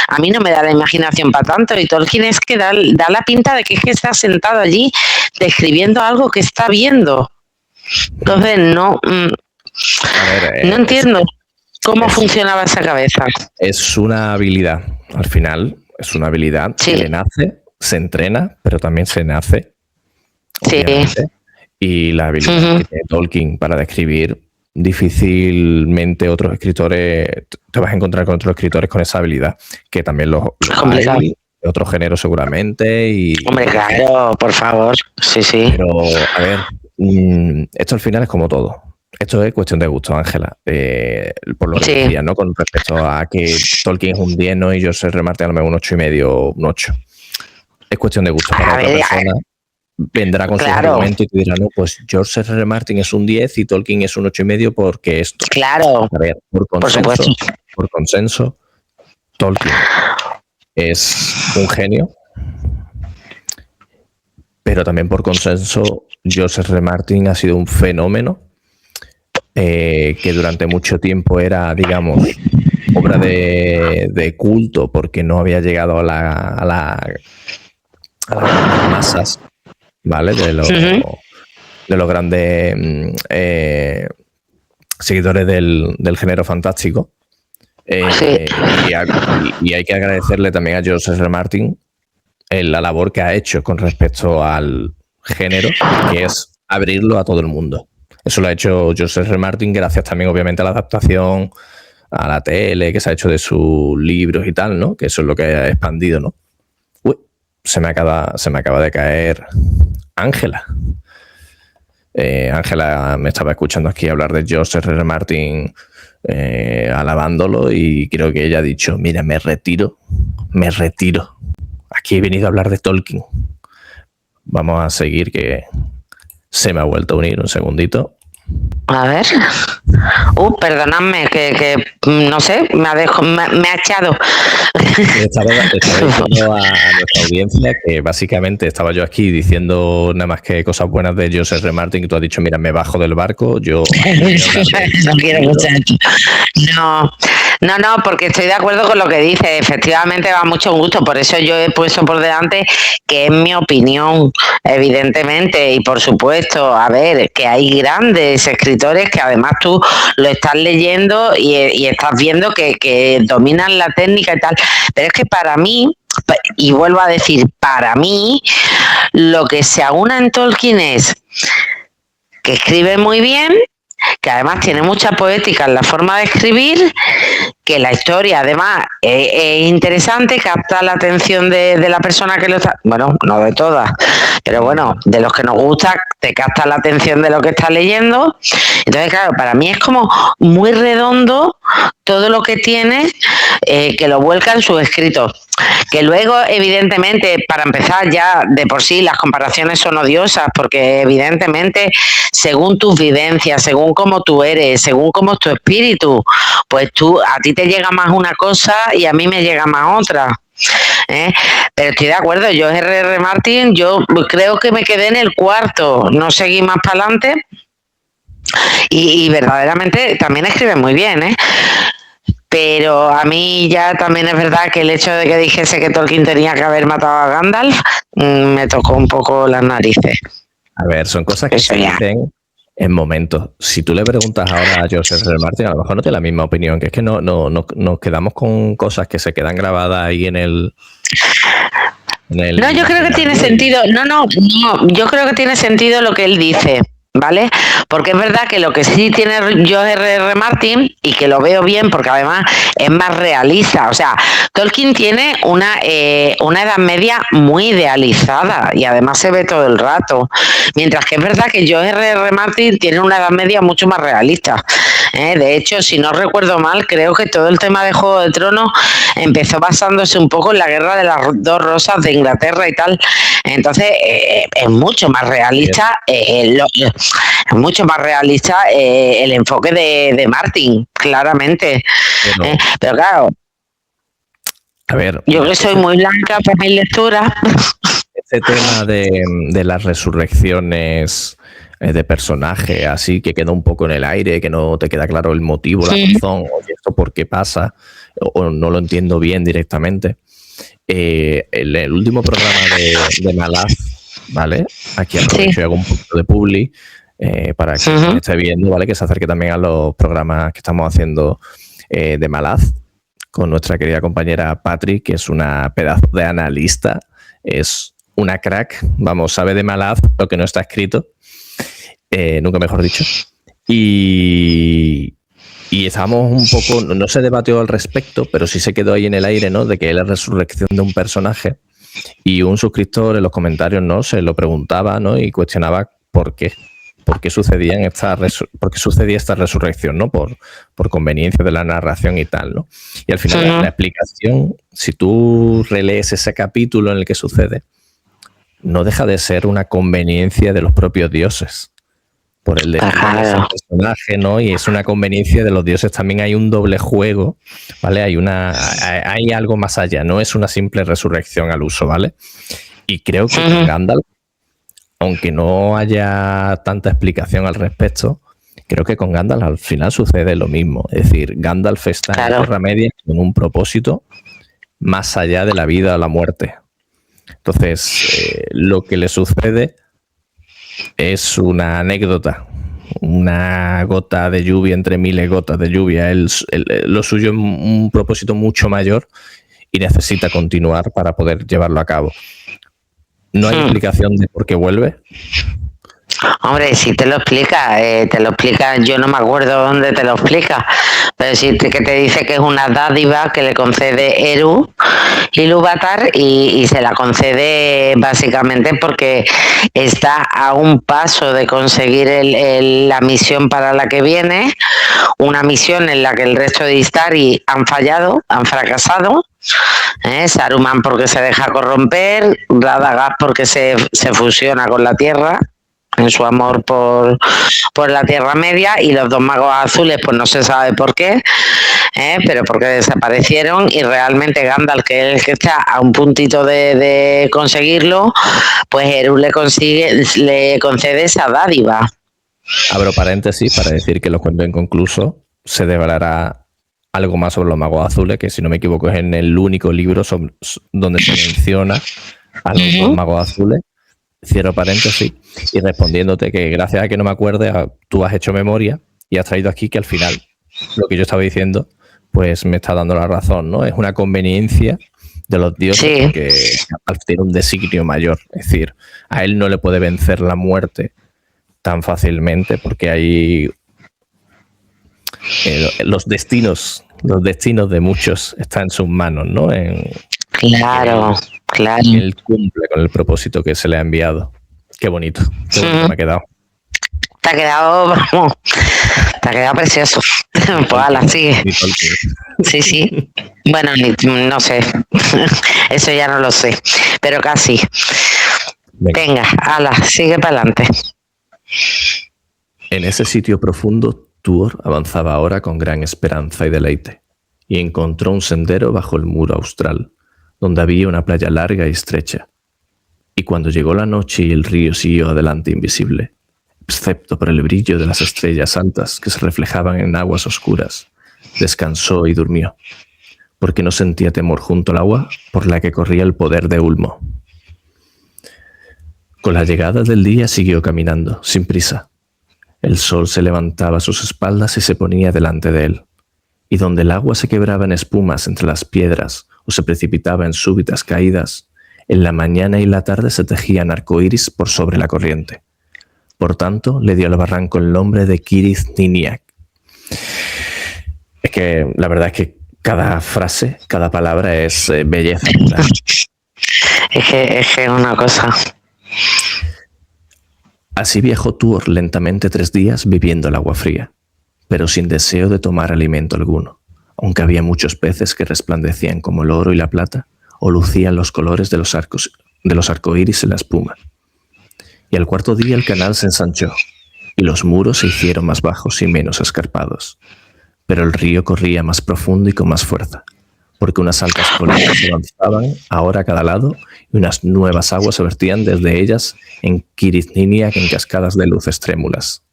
a mí no me da la imaginación para tanto, y Tolkien es que da la pinta de que es que está sentado allí describiendo algo que está viendo. Entonces no entiendo cómo funcionaba esa cabeza. Es una habilidad, al final, es una habilidad que le nace, se entrena, pero también se nace. Sí. Y la habilidad que tiene Tolkien para describir, difícilmente otros escritores, te vas a encontrar con otros escritores con esa habilidad, que también los hay, de otro género seguramente. Hombre, claro, por favor, sí. Pero, a ver, esto al final es como todo. Esto es cuestión de gusto, Ángela. Por lo que decía, ¿no? Con respecto a que Tolkien es un 10, ¿no? Y George R. Martin un 8,5, un 8. Es cuestión de gusto. Para otra persona vendrá con su argumento y te dirá, no, pues George R. Martin es un 10 y Tolkien es un 8,5 porque esto. Claro. A ver, por consenso, Tolkien es un genio, pero también por consenso, George R. Martin ha sido un fenómeno que durante mucho tiempo era, digamos, obra de culto porque no había llegado a las masas, ¿vale? De los grandes seguidores del género fantástico. Y hay que agradecerle también a George R. Martin la labor que ha hecho con respecto al género, que es abrirlo a todo el mundo. Eso lo ha hecho George R. Martin gracias también, obviamente, a la adaptación a la tele que se ha hecho de sus libros y tal, ¿no? Que eso es lo que ha expandido, ¿no? Uy, se me acaba de caer Ángela. Ángela me estaba escuchando aquí hablar de George R. Martin alabándolo y creo que ella ha dicho, mira, me retiro. Aquí he venido a hablar de Tolkien. Vamos a seguir, que se me ha vuelto a unir un segundito. A ver. Perdonadme, que no sé, me ha echado. Estaba diciendo a nuestra audiencia que básicamente estaba yo aquí diciendo nada más que cosas buenas de George R. Martin, que tú has dicho, mira, me bajo del barco, yo... No quiero escuchar esto. No, porque estoy de acuerdo con lo que dice. Efectivamente va mucho un gusto, por eso yo he puesto por delante que es mi opinión, evidentemente, y por supuesto, a ver, que hay grandes escritores que además tú lo estás leyendo y estás viendo que dominan la técnica y tal, pero es que para mí, y vuelvo a decir, para mí, lo que se aúna en Tolkien es que escribe muy bien, que además tiene mucha poética en la forma de escribir, que la historia además es interesante, capta la atención de la persona que lo está, bueno, no de todas, pero bueno, de los que nos gusta, te capta la atención de lo que estás leyendo. Entonces, claro, para mí es como muy redondo todo lo que tiene, que lo vuelca en sus escritos. Que luego, evidentemente, para empezar ya de por sí las comparaciones son odiosas, porque evidentemente, según tus vivencias, según cómo tú eres, según cómo es tu espíritu, pues a ti te llega más una cosa y a mí me llega más otra. Pero estoy de acuerdo, yo R.R. Martin, yo creo que me quedé en el cuarto, no seguí más para adelante y verdaderamente también escribe muy bien, pero a mí ya también es verdad que el hecho de que dijese que Tolkien tenía que haber matado a Gandalf me tocó un poco las narices. A ver, son cosas que se dicen en momentos. Si tú le preguntas ahora a George R. Martin, a lo mejor no tiene la misma opinión, que es que no nos quedamos con cosas que se quedan grabadas ahí en el... No, yo creo que tiene sentido. No, yo creo que tiene sentido lo que él dice, ¿vale? Porque es verdad que lo que sí tiene George R.R. Martin, y que lo veo bien porque además es más realista, o sea, Tolkien tiene una edad media muy idealizada y además se ve todo el rato, mientras que es verdad que George R.R. Martin tiene una edad media mucho más realista. De hecho, si no recuerdo mal, creo que todo el tema de Juego de Tronos empezó basándose un poco en la guerra de las dos rosas de Inglaterra y tal. Entonces, es mucho más realista, el enfoque de Martin, claramente. Pero claro, a ver, yo que soy muy blanca por mi lectura. Este tema de las resurrecciones de personaje, así que queda un poco en el aire, que no te queda claro el motivo, la razón, o esto por qué pasa, o no lo entiendo bien directamente. El último programa de Malaz, ¿vale? Aquí aprovecho y hago un poquito de publi para que esté viendo, ¿vale? Que se acerque también a los programas que estamos haciendo de Malaz con nuestra querida compañera Patri, que es una pedazo de analista, es una crack, vamos, sabe de Malaz lo que no está escrito, nunca mejor dicho. Y estábamos un poco, no se debatió al respecto, pero sí se quedó ahí en el aire, ¿no? De que es la resurrección de un personaje. Y un suscriptor en los comentarios, ¿no? Se lo preguntaba, ¿no? Y cuestionaba por qué sucedía esta resurrección, ¿no? Por conveniencia de la narración y tal, ¿no? Y al final la explicación, si tú relees ese capítulo en el que sucede, no deja de ser una conveniencia de los propios dioses por el destino de ese personaje, ¿no? Y es una conveniencia de los dioses. También hay un doble juego, ¿vale? Hay algo más allá, no es una simple resurrección al uso, ¿vale? Y creo que con Gandalf, aunque no haya tanta explicación al respecto, creo que con Gandalf al final sucede lo mismo. Es decir, Gandalf está en la Tierra Media con un propósito más allá de la vida o la muerte. Entonces, lo que le sucede es una anécdota, una gota de lluvia entre miles de gotas de lluvia. Lo suyo es un propósito mucho mayor y necesita continuar para poder llevarlo a cabo. ¿No hay explicación de por qué vuelve? Hombre, si te lo explica, yo no me acuerdo dónde te lo explica, pero sí que te dice que es una dádiva que le concede Eru Ilúvatar y se la concede básicamente porque está a un paso de conseguir la misión para la que viene, una misión en la que el resto de Istari han fallado, han fracasado. Saruman porque se deja corromper, Radagast porque se fusiona con la Tierra en su amor por la Tierra Media, y los dos magos azules pues no se sabe por qué, pero porque desaparecieron y realmente Gandalf, que es el que está a un puntito de conseguirlo, pues Eru le concede esa dádiva. Abro paréntesis para decir que los cuentos inconclusos se develará algo más sobre los magos azules, que si no me equivoco es en el único libro donde se menciona a los dos magos azules. Cierro paréntesis y respondiéndote que gracias a que no me acuerdes, tú has hecho memoria y has traído aquí que al final lo que yo estaba diciendo pues me está dando la razón, ¿no? Es una conveniencia de los dioses que tiene un designio mayor. Es decir, a él no le puede vencer la muerte tan fácilmente porque hay los destinos de muchos están en sus manos, ¿no? Claro. Él cumple con el propósito que se le ha enviado. Qué bonito me ha quedado. Te ha quedado precioso. Pues ala, sigue. Sí. Bueno, no sé. Eso ya no lo sé. Pero casi. Venga, ala, sigue para adelante. En ese sitio profundo, Tuor avanzaba ahora con gran esperanza y deleite, y encontró un sendero bajo el muro austral, donde había una playa larga y estrecha. Y cuando llegó la noche y el río siguió adelante invisible, excepto por el brillo de las estrellas altas que se reflejaban en aguas oscuras, descansó y durmió, porque no sentía temor junto al agua por la que corría el poder de Ulmo. Con la llegada del día siguió caminando, sin prisa. El sol se levantaba a sus espaldas y se ponía delante de él, y donde el agua se quebraba en espumas entre las piedras o se precipitaba en súbitas caídas, en la mañana y la tarde se tejían arcoíris por sobre la corriente. Por tanto, le dio al barranco el nombre de Cirith Niniac. Es que la verdad es que cada frase, cada palabra es belleza pura. Es que una cosa. Así viajó Tuor lentamente 3 días bebiendo el agua fría, pero sin deseo de tomar alimento alguno, aunque había muchos peces que resplandecían como el oro y la plata o lucían los colores de los arcoíris en la espuma. Y al 4.º día el canal se ensanchó y los muros se hicieron más bajos y menos escarpados, pero el río corría más profundo y con más fuerza, porque unas altas colinas se avanzaban ahora a cada lado y unas nuevas aguas se vertían desde ellas en Cirith Niniac en cascadas de luces trémulas.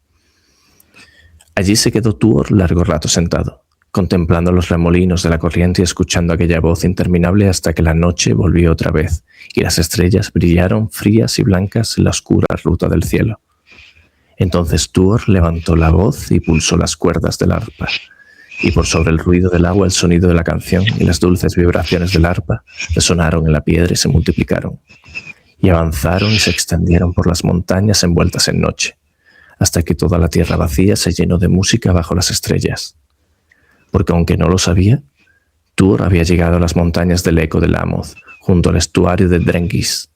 Allí se quedó Tuor largo rato sentado, contemplando los remolinos de la corriente y escuchando aquella voz interminable hasta que la noche volvió otra vez y las estrellas brillaron frías y blancas en la oscura ruta del cielo. Entonces Tuor levantó la voz y pulsó las cuerdas del arpa, y por sobre el ruido del agua el sonido de la canción y las dulces vibraciones del arpa resonaron en la piedra y se multiplicaron, y avanzaron y se extendieron por las montañas envueltas en noche, hasta que toda la tierra vacía se llenó de música bajo las estrellas. Porque aunque no lo sabía, Tuor había llegado a las montañas del Eco de Lamoth, junto al estuario de Drengis.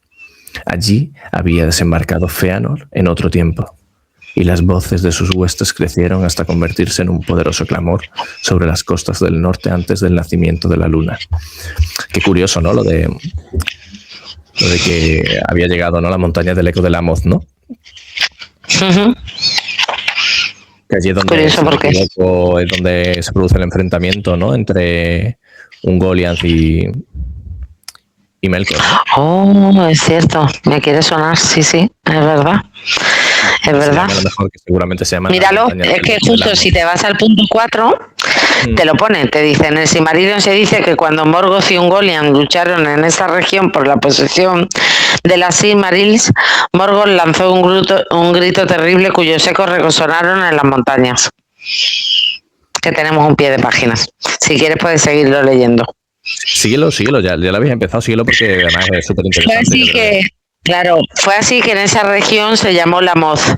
Allí había desembarcado Fëanor en otro tiempo, y las voces de sus huestes crecieron hasta convertirse en un poderoso clamor sobre las costas del norte antes del nacimiento de la luna. Qué curioso, ¿no? Lo de que había llegado, ¿no?, a las montañas del Eco de Lamoth, ¿no? Uh-huh. Que allí es donde, curioso, es donde se produce el enfrentamiento, ¿no?, entre Ungoliant y Melkor, ¿no? Oh, es cierto, me quiere sonar, sí, es verdad. Es verdad. A lo mejor que seguramente se llama. Míralo, es que justo si te vas al punto 4, te lo pone, te dice, en el Silmarillion se dice que cuando Morgoth y Ungoliant lucharon en esta región por la posesión de las Silmarils, Morgoth lanzó un grito terrible cuyos ecos resonaron en las montañas. Que tenemos un pie de páginas. Si quieres puedes seguirlo leyendo. Síguelo, ya lo habéis empezado, síguelo porque además es súper interesante. Fue así que en esa región se llamó Lamoth,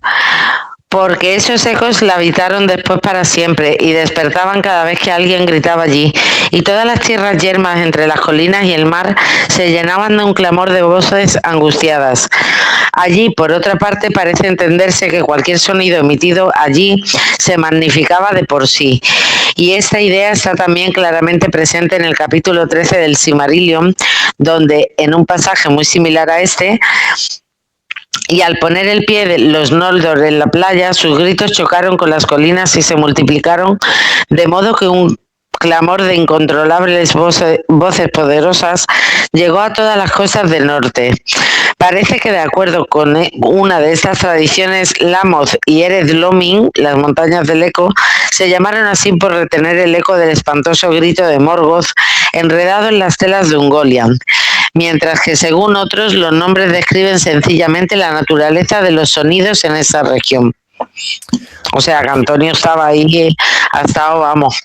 porque esos ecos la habitaron después para siempre y despertaban cada vez que alguien gritaba allí, y todas las tierras yermas entre las colinas y el mar se llenaban de un clamor de voces angustiadas. Allí, por otra parte, parece entenderse que cualquier sonido emitido allí se magnificaba de por sí. Y esta idea está también claramente presente en el capítulo 13 del Silmarillion, donde en un pasaje muy similar a este, y al poner el pie de los Noldor en la playa, sus gritos chocaron con las colinas y se multiplicaron, de modo que un clamor de incontrolables voces poderosas llegó a todas las costas del norte. Parece que de acuerdo con una de estas tradiciones, Lamoth y Ered Lomin, las montañas del eco, se llamaron así por retener el eco del espantoso grito de Morgoth enredado en las telas de Ungoliant, mientras que según otros los nombres describen sencillamente la naturaleza de los sonidos en esa región. O sea que Antonio estaba ahí, ha estado, vamos,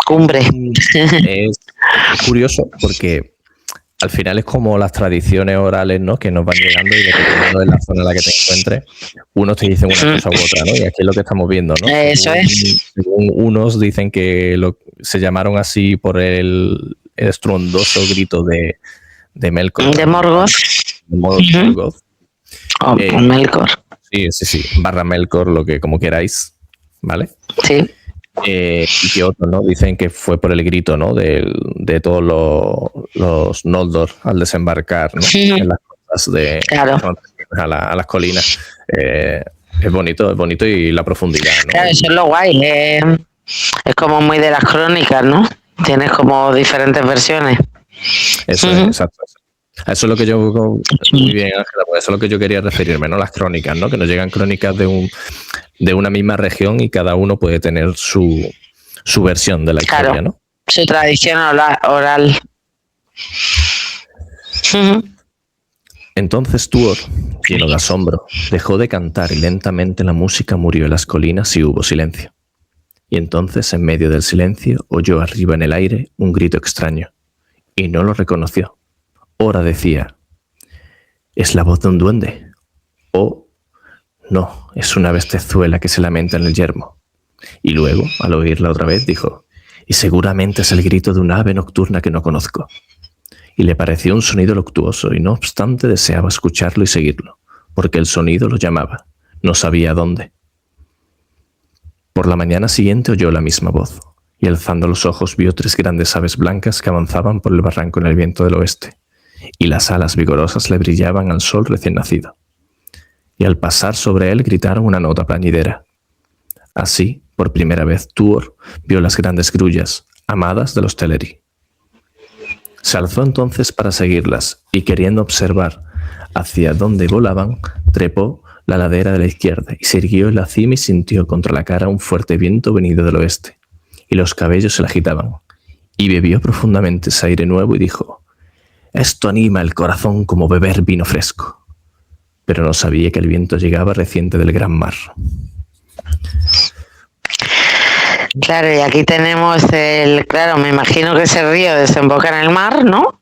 cumbre. Es curioso porque al final es como las tradiciones orales, ¿no? Que nos van llegando y dependiendo de la zona en la que te encuentres, unos te dicen una cosa u otra, ¿no? Y aquí es lo que estamos viendo, ¿no? Eso es. Según unos dicen que se llamaron así por el estruendoso grito de Melkor. De Morgoth. De Morgoth. Melkor. Sí. Barra Melkor, lo que como queráis, ¿vale? Sí. Y que otros, ¿no? Dicen que fue por el grito, ¿no? De todos los Noldor al desembarcar, ¿no? En las costas claro. a las colinas. Es bonito y la profundidad, ¿no? Claro, eso es lo guay. Es como muy de las crónicas, ¿no? Tienes como diferentes versiones. Eso es, exacto. Eso es lo que yo... Muy bien, Ángela, pues eso es lo que yo quería referirme, ¿no? Las crónicas, ¿no? Que nos llegan crónicas de una misma región y cada uno puede tener su versión de la historia, claro, ¿no? Su tradición oral. Entonces Tuor, lleno de asombro, dejó de cantar y lentamente la música murió en las colinas y hubo silencio. Y entonces, en medio del silencio, oyó arriba en el aire un grito extraño y no lo reconoció. Ora decía: ¿es la voz de un duende? O no, es una bestezuela que se lamenta en el yermo. Y luego, al oírla otra vez, dijo: y seguramente es el grito de una ave nocturna que no conozco. Y le pareció un sonido luctuoso y no obstante deseaba escucharlo y seguirlo, porque el sonido lo llamaba, no sabía dónde. Por la mañana siguiente oyó la misma voz, y alzando los ojos vio 3 grandes aves blancas que avanzaban por el barranco en el viento del oeste, y las alas vigorosas le brillaban al sol recién nacido. Y al pasar sobre él gritaron una nota plañidera. Así, por primera vez, Tuor vio las grandes grullas, amadas de los Teleri. Se alzó entonces para seguirlas, y queriendo observar hacia dónde volaban, trepó la ladera de la izquierda y se irguió en la cima y sintió contra la cara un fuerte viento venido del oeste, y los cabellos se le agitaban, y bebió profundamente ese aire nuevo y dijo: esto anima el corazón como beber vino fresco. Pero no sabía que el viento llegaba reciente del gran mar. Claro, y aquí tenemos claro, me imagino que ese río desemboca en el mar, ¿no?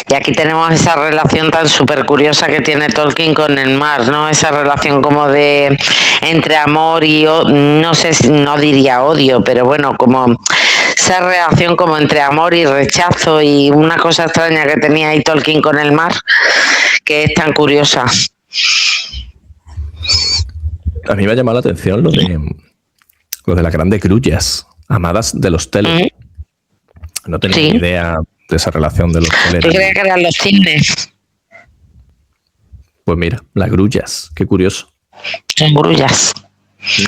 Y aquí tenemos esa relación tan súper curiosa que tiene Tolkien con el mar, ¿no? Esa relación como de entre amor y, no sé, no diría odio, pero bueno, como esa relación como entre amor y rechazo y una cosa extraña que tenía ahí Tolkien con el mar, que es tan curiosa. A mí me ha llamado la atención lo de las grandes grullas, amadas de los Teleri. No tenía ni idea de esa relación de los Teleri. Yo creía que eran los cisnes. Pues mira, las grullas, qué curioso. Son grullas. Sí.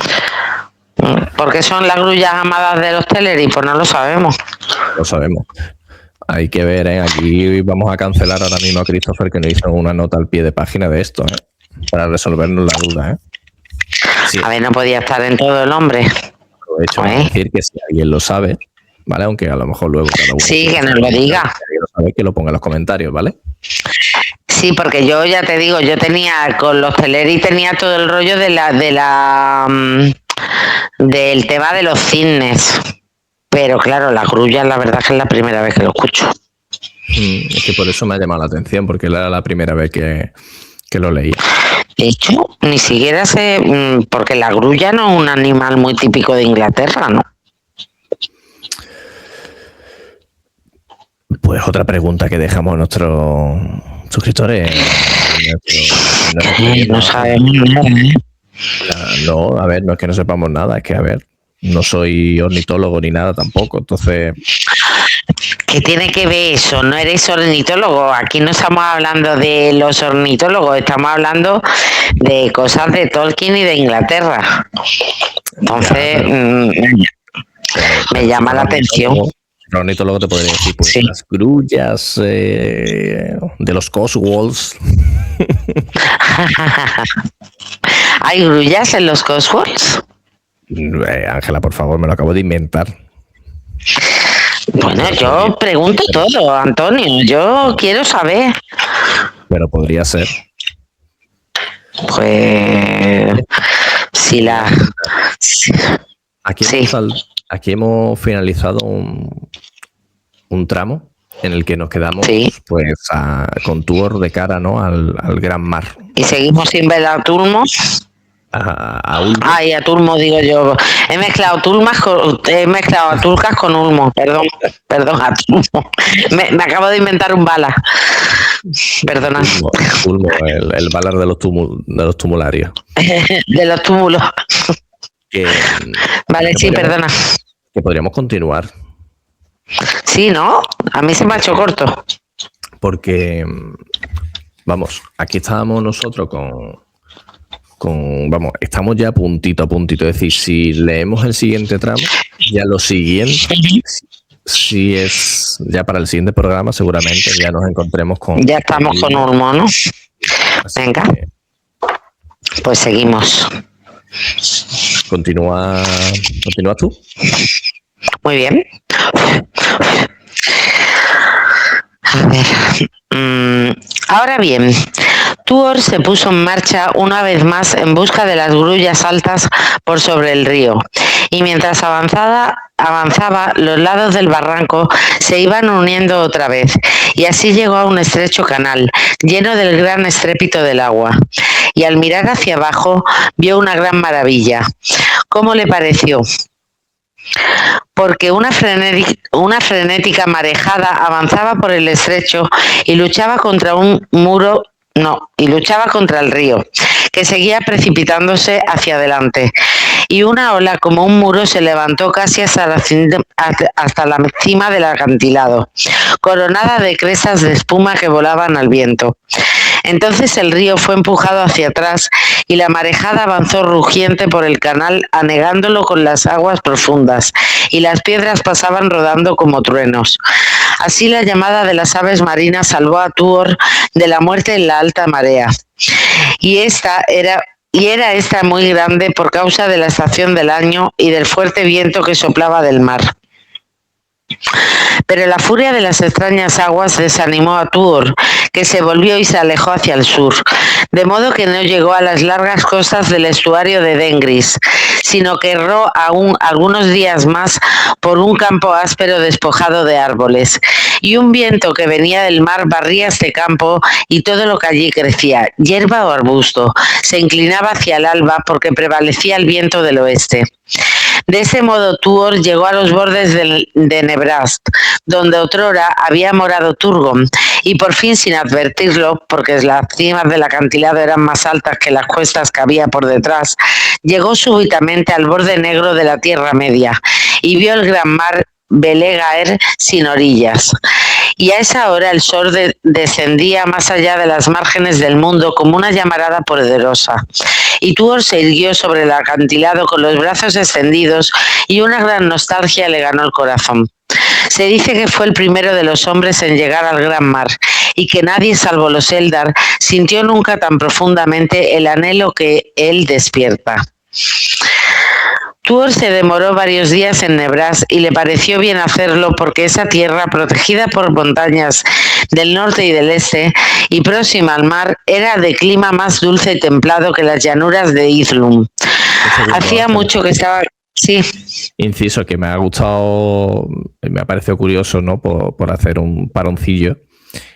¿Por qué son las grullas amadas de los Teleri? Pues no lo sabemos. Lo sabemos. Hay que ver, ¿eh? Aquí vamos a cancelar ahora mismo a Christopher, que nos hizo una nota al pie de página de esto, ¿eh? Para resolvernos la duda, ¿eh? Sí. A ver, no podía estar en todo el hombre. Aprovecho a decir que si alguien lo sabe, ¿vale? Aunque a lo mejor luego cada uno... Sí, que nos lo diga. Si alguien lo sabe, que lo ponga en los comentarios, ¿vale? Sí, porque yo ya te digo, yo tenía con los Teleri tenía todo el rollo del tema de los cisnes. Pero claro, las grullas la verdad que es la primera vez que lo escucho. Es que por eso me ha llamado la atención, porque era la primera vez que lo leía. De hecho, ni siquiera sé, porque la grulla no es un animal muy típico de Inglaterra, ¿no? Pues otra pregunta que dejamos a nuestros suscriptores. No sabemos nada, ¿eh? No, a ver, no es que no sepamos nada, es que, a ver, no soy ornitólogo ni nada tampoco, entonces... ¿Qué tiene que ver eso? No eres ornitólogo. Aquí no estamos hablando de los ornitólogos, estamos hablando de cosas de Tolkien y de Inglaterra. Entonces, me llama la atención. Ornitólogo te podría decir, pues las grullas de los Cotswolds. ¿Hay grullas en los Cotswolds? Ángela, por favor, me lo acabo de inventar. Bueno, yo pregunto todo, Antonio. Yo quiero saber. Pero podría ser. Pues si la... Aquí hemos finalizado un tramo en el que nos quedamos pues con tour de cara, ¿no? al gran mar. Y seguimos sin ver a Tulmo. Y a Tulmo digo yo. He mezclado a Tulcas con Ulmo. Perdón, a Tulmo. Me acabo de inventar un bala. Perdona. Tulmo, el balar de los tumularios. De los túmulos. Vale, sí, perdona. Que podríamos continuar. Sí, ¿no? A mí se me ha hecho corto. Porque, vamos, aquí estábamos nosotros estamos ya puntito a puntito. Es decir, si leemos el siguiente tramo, ya lo siguiente, si es ya para el siguiente programa, seguramente ya nos encontremos con... Ya estamos con Ulmo, ¿no? Venga. Pues seguimos. ¿Continúas tú? Muy bien. A ver. Ahora bien, Tuor se puso en marcha una vez más en busca de las grullas altas por sobre el río, y mientras avanzaba, los lados del barranco se iban uniendo otra vez, y así llegó a un estrecho canal, lleno del gran estrépito del agua, y al mirar hacia abajo vio una gran maravilla. ¿Cómo le pareció? Porque una frenética marejada avanzaba por el estrecho y luchaba contra el río, que seguía precipitándose hacia adelante, y una ola como un muro se levantó casi hasta la cima del acantilado, coronada de crestas de espuma que volaban al viento. Entonces el río fue empujado hacia atrás y la marejada avanzó rugiente por el canal, anegándolo con las aguas profundas, y las piedras pasaban rodando como truenos. Así la llamada de las aves marinas salvó a Tuor de la muerte en la alta marea. Y era esta muy grande por causa de la estación del año y del fuerte viento que soplaba del mar. Pero la furia de las extrañas aguas desanimó a Tuor, que se volvió y se alejó hacia el sur, de modo que no llegó a las largas costas del estuario de Dengris, sino que erró aún algunos días más por un campo áspero despojado de árboles, y un viento que venía del mar barría este campo y todo lo que allí crecía, hierba o arbusto, se inclinaba hacia el alba porque prevalecía el viento del oeste. De ese modo Tuor llegó a los bordes de Nebrast, donde otrora había morado Turgon, y por fin, sin advertirlo, porque las cimas del acantilado eran más altas que las cuestas que había por detrás, llegó súbitamente al borde negro de la Tierra Media y vio el gran mar Belegaer sin orillas. Y a esa hora el sol descendía más allá de las márgenes del mundo como una llamarada poderosa. Y Tuor se irguió sobre el acantilado con los brazos extendidos, y una gran nostalgia le ganó el corazón. Se dice que fue el primero de los hombres en llegar al gran mar, y que nadie salvo los Eldar sintió nunca tan profundamente el anhelo que él despierta. Tuor se demoró varios días en Nebrast y le pareció bien hacerlo porque esa tierra, protegida por montañas del norte y del este y próxima al mar, era de clima más dulce y templado que las llanuras de Izlum. Hacía mucho que estaba... Sí. Inciso, que me ha gustado, me ha parecido curioso, ¿no? Por hacer un paroncillo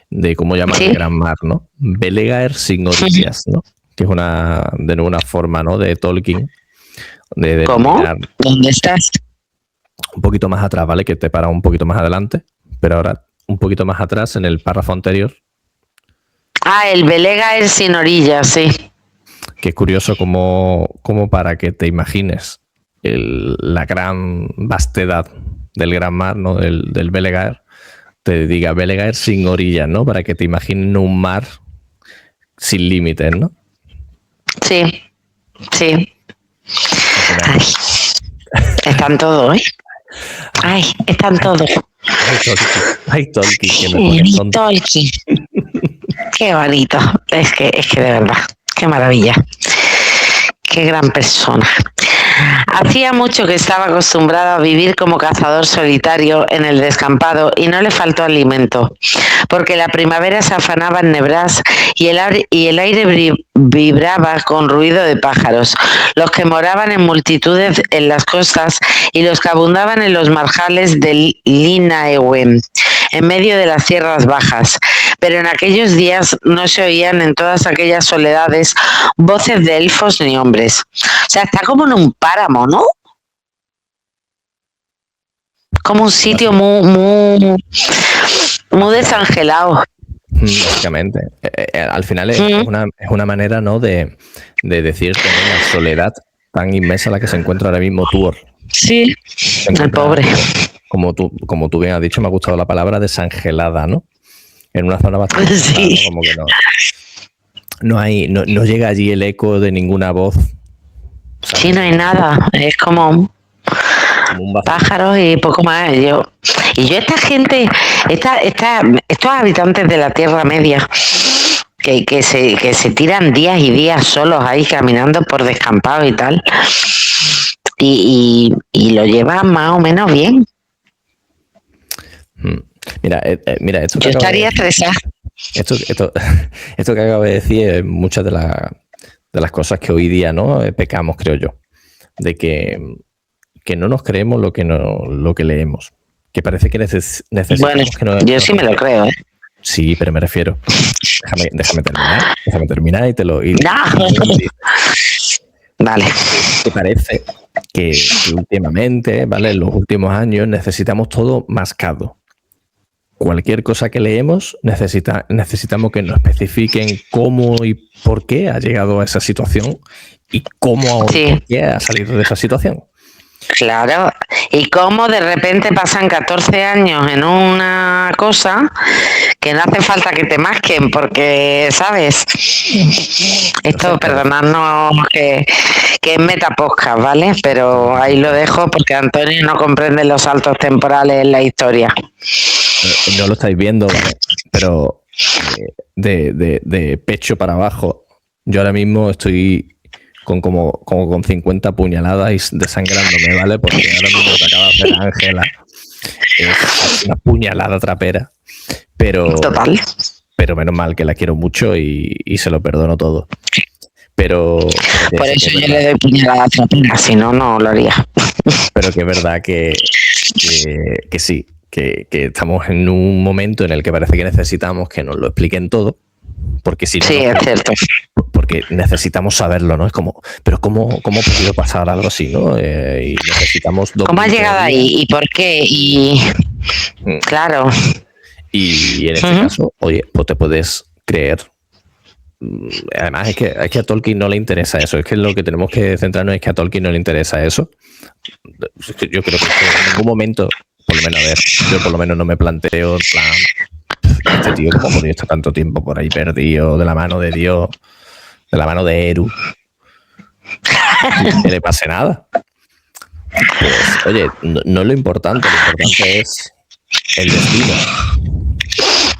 de cómo llamar el gran mar, ¿no? Belegaer sin orillas, ¿no? Que es de nuevo una forma, ¿no? De Tolkien. ¿Cómo? ¿Dónde estás? Un poquito más atrás, ¿vale? Que te para un poquito más adelante, pero ahora un poquito más atrás en el párrafo anterior. El Belegaer sin orillas, sí. Que es curioso como para que te imagines la gran vastedad del gran mar, ¿no? Del Belegaer, te diga Belegaer sin orillas, ¿no? Para que te imagines un mar sin límites, ¿no? Sí, sí. Ay. Están todos, ¿eh? Ay, están todos. Ay, Tolkien, que me pones tonto. Tolkien. Qué bonito. Es que de verdad, qué maravilla. Qué gran persona. Hacía mucho que estaba acostumbrado a vivir como cazador solitario en el descampado y no le faltó alimento, porque la primavera se afanaba en Nebraska y el aire vibraba con ruido de pájaros, los que moraban en multitudes en las costas y los que abundaban en los marjales del Linaewen, en medio de las tierras bajas. Pero en aquellos días no se oían en todas aquellas soledades voces de elfos ni hombres. O sea, está como en un páramo, ¿no? Como un sitio muy desangelado. Básicamente. Al final es una manera, ¿no?, de decir que la soledad tan inmensa en la que se encuentra ahora mismo Tuor. Sí, el pobre. Como tú bien has dicho, me ha gustado la palabra desangelada, ¿no? En una zona bastante sí. ¿no? Como que no llega allí el eco de ninguna voz. ¿Sabes? Sí, no hay nada. Es como pájaros y poco más. Y yo esta gente, estos habitantes de la Tierra Media, que se tiran días y días solos ahí caminando por descampados y tal, y lo llevan más o menos bien. Mira, esto yo estaría estresada. Esto que acabo de decir es muchas de las cosas que hoy día, ¿no?, pecamos, creo yo, de que no nos creemos lo que leemos, que parece que necesitamos. Bueno, que no, yo sí me lo creo, ¿eh? Sí, pero me refiero. Déjame terminar y te lo. Vale. ¿Te parece que últimamente, ¿vale?, en los últimos años necesitamos todo mascado? Cualquier cosa que leemos necesitamos que nos especifiquen cómo y por qué ha llegado a esa situación y cómo y por qué ha salido de esa situación. Claro, y cómo de repente pasan 14 años en una cosa que no hace falta que te masquen, porque, ¿sabes? Esto, perdonadnos que es metapodcast, ¿vale? Pero ahí lo dejo porque Antonio no comprende los saltos temporales en la historia. No lo estáis viendo, ¿vale? Pero de pecho para abajo, yo ahora mismo estoy con 50 puñaladas y desangrándome, ¿vale? Porque ahora mismo te acaba de hacer Ángela. Es una puñalada trapera. Total. Pero menos mal, que la quiero mucho y se lo perdono todo. Pero por eso yo le doy puñalada trapera, si no, no lo haría. Pero que es verdad que sí, que estamos en un momento en el que parece que necesitamos que nos lo expliquen todo. Porque si no, sí, es cierto. Porque necesitamos saberlo, ¿no? Es como, pero ¿cómo ha podido pasar algo así, ¿no? Y necesitamos... ¿Cómo ha llegado ahí? ¿Y por qué? Y claro. Y en este caso, oye, pues te puedes creer. Además, es que a Tolkien no le interesa eso. Es que lo que tenemos que centrarnos es que a Tolkien no le interesa eso. Yo creo que en ningún momento, por lo menos, a ver, yo por lo menos no me planteo en plan... Este tío, ¿cómo podría estar tanto tiempo por ahí perdido de la mano de Dios, de la mano de Eru? Que le pase nada. Pues, oye, no es lo importante es el destino.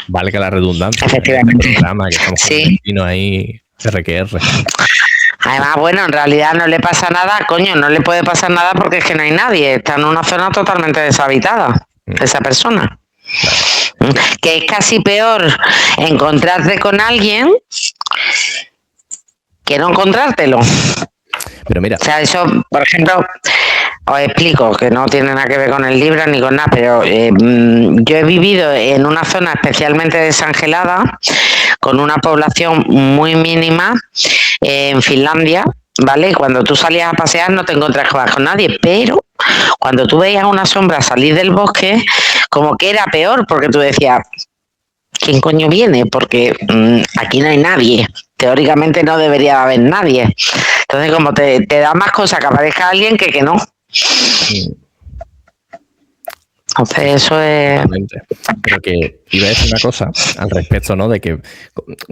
Valga la redundancia. Efectivamente. El programa que estamos con el destino ahí, RQR. Además, bueno, en realidad no le pasa nada, coño, no le puede pasar nada porque es que no hay nadie. Está en una zona totalmente deshabitada, esa persona. Claro. Que es casi peor encontrarte con alguien que no encontrártelo. Pero mira. O sea, eso, por ejemplo, os explico, que no tiene nada que ver con el libro ni con nada, pero yo he vivido en una zona especialmente desangelada, con una población muy mínima, en Finlandia, ¿vale? Cuando tú salías a pasear no te encontrabas con nadie, pero cuando tú veías una sombra salir del bosque, como que era peor, porque tú decías, ¿quién coño viene? Porque aquí no hay nadie. Teóricamente no debería haber nadie. Entonces, como te da más cosa que aparezca alguien que no. Entonces, eso es... Pero que iba a decir una cosa al respecto, ¿no? De que,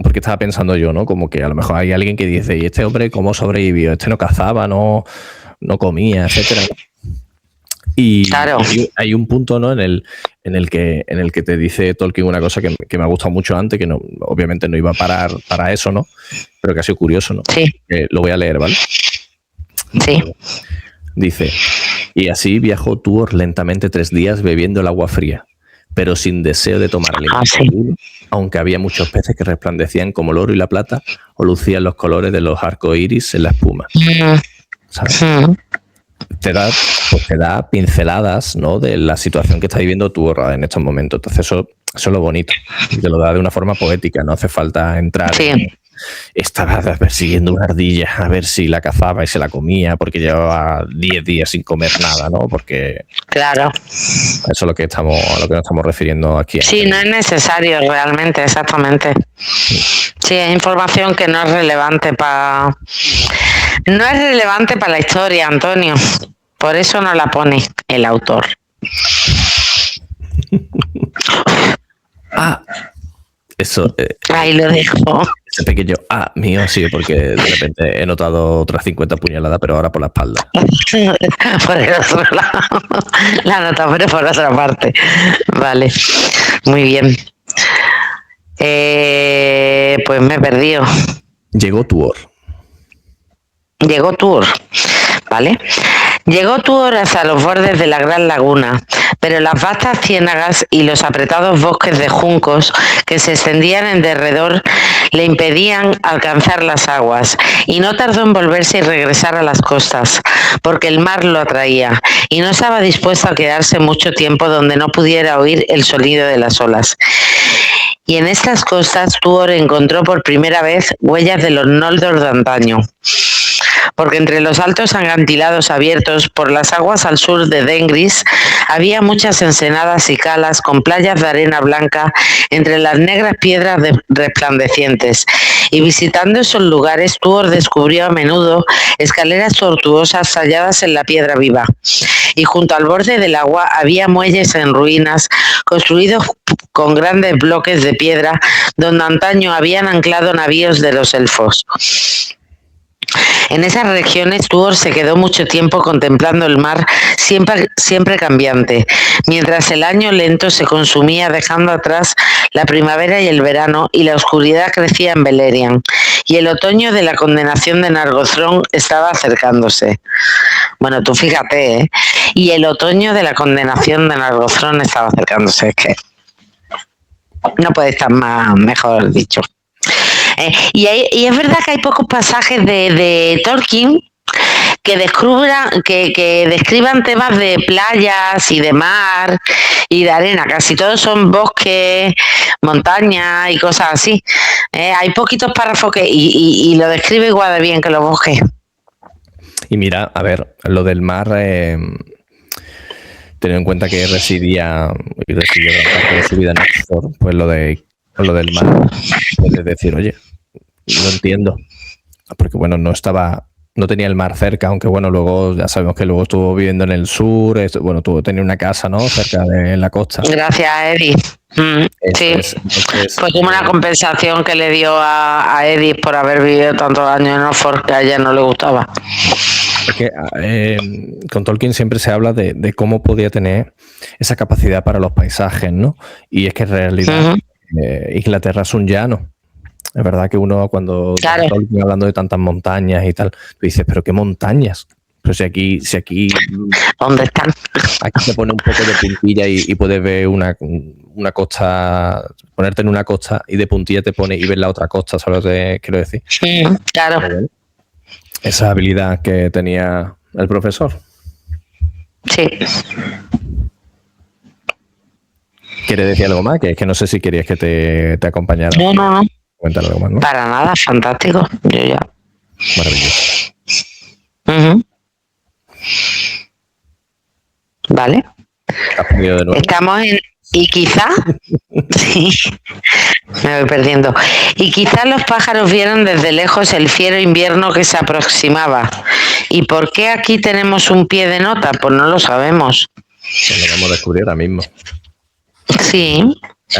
porque estaba pensando yo, ¿no? Como que a lo mejor hay alguien que dice, ¿y este hombre cómo sobrevivió? Este no cazaba, no comía, etcétera. Y claro. hay un punto, ¿no? en el que te dice Tolkien una cosa que me ha gustado mucho antes, que no, obviamente no iba a parar para eso, ¿no? Pero que ha sido curioso, ¿no? Sí. Lo voy a leer, ¿vale? Sí. Dice, y así viajó Tuor lentamente 3 días bebiendo el agua fría, pero sin deseo de tomar alimento alguno, aunque había muchos peces que resplandecían como el oro y la plata o lucían los colores de los arcoíris en la espuma. ¿Sabes? Te da pinceladas, ¿no? De la situación que está viviendo Tuor en estos momentos. Entonces eso es lo bonito. Y te lo da de una forma poética, no hace falta entrar estaba persiguiendo una ardilla a ver si la cazaba y se la comía porque llevaba 10 días sin comer nada, ¿no? Porque claro, eso es a lo que nos estamos refiriendo aquí. Sí, no es necesario realmente, exactamente. Sí, es información que no es relevante para la historia, Antonio. Por eso no la pone el autor. Eso. Ahí lo dejo. Ese pequeño mío, sí, porque de repente he notado otras 50 puñaladas, pero ahora por la espalda. Por el otro lado. La nota, pero por otra parte. Vale, muy bien. Pues me he perdido. Llegó Tuor, ¿vale? Llegó Tuor hasta los bordes de la gran laguna, pero las vastas ciénagas y los apretados bosques de juncos que se extendían en derredor le impedían alcanzar las aguas, y no tardó en volverse y regresar a las costas, porque el mar lo atraía, y no estaba dispuesto a quedarse mucho tiempo donde no pudiera oír el sonido de las olas. Y en estas costas Tuor encontró por primera vez huellas de los Noldor de antaño, porque entre los altos acantilados abiertos por las aguas al sur de Dengris había muchas ensenadas y calas con playas de arena blanca entre las negras piedras resplandecientes. Y visitando esos lugares, Tuor descubrió a menudo escaleras tortuosas talladas en la piedra viva. Y junto al borde del agua había muelles en ruinas construidos con grandes bloques de piedra donde antaño habían anclado navíos de los elfos. En esas regiones Tuor se quedó mucho tiempo contemplando el mar siempre cambiante, mientras el año lento se consumía dejando atrás la primavera y el verano, y la oscuridad crecía en Beleriand, y el otoño de la condenación de Nargothrond estaba acercándose. Bueno, tú fíjate, ¿eh? Y el otoño de la condenación de Nargothrond estaba acercándose, es que no puede estar mejor dicho. Y es verdad que hay pocos pasajes de Tolkien que describan temas de playas y de mar y de arena. Casi todos son bosques, montañas y cosas así. Hay poquitos párrafos y lo describe igual de bien que los bosques. Y mira, a ver, lo del mar, teniendo en cuenta que residió gran parte de su vida en Oxford, pues lo del mar, puedes decir, oye, no entiendo, porque bueno, no tenía el mar cerca, aunque bueno, luego ya sabemos que luego estuvo viviendo en el sur, tenía una casa, ¿no?, cerca de la costa. Gracias a Edith. Sí, entonces, pues como una compensación que le dio a Edith por haber vivido tantos años en Oxford, que a ella no le gustaba. Es que con Tolkien siempre se habla de cómo podía tener esa capacidad para los paisajes, ¿no? Y es que en realidad Inglaterra es un llano. Es verdad que uno cuando está hablando de tantas montañas y tal, tú dices, ¿pero qué montañas? Pero si aquí ¿dónde están? Aquí se pone un poco de puntilla y puedes ver una costa, ponerte en una costa y de puntilla te pone y ves la otra costa, ¿sabes lo que quiero decir? Sí, claro. Esa habilidad que tenía el profesor. Sí. ¿Quieres decir algo más? Que es que no sé si querías que te acompañara. No. Cuéntale algo más, ¿no? Para nada, fantástico. Yo ya. Maravilloso. Vale. ¿Has perdido de nuevo? Estamos en... Y quizá... sí, me voy perdiendo. Y quizá los pájaros vieron desde lejos el fiero invierno que se aproximaba. ¿Y por qué aquí tenemos un pie de nota? Pues no lo sabemos. Pues lo vamos a descubrir ahora mismo. Sí.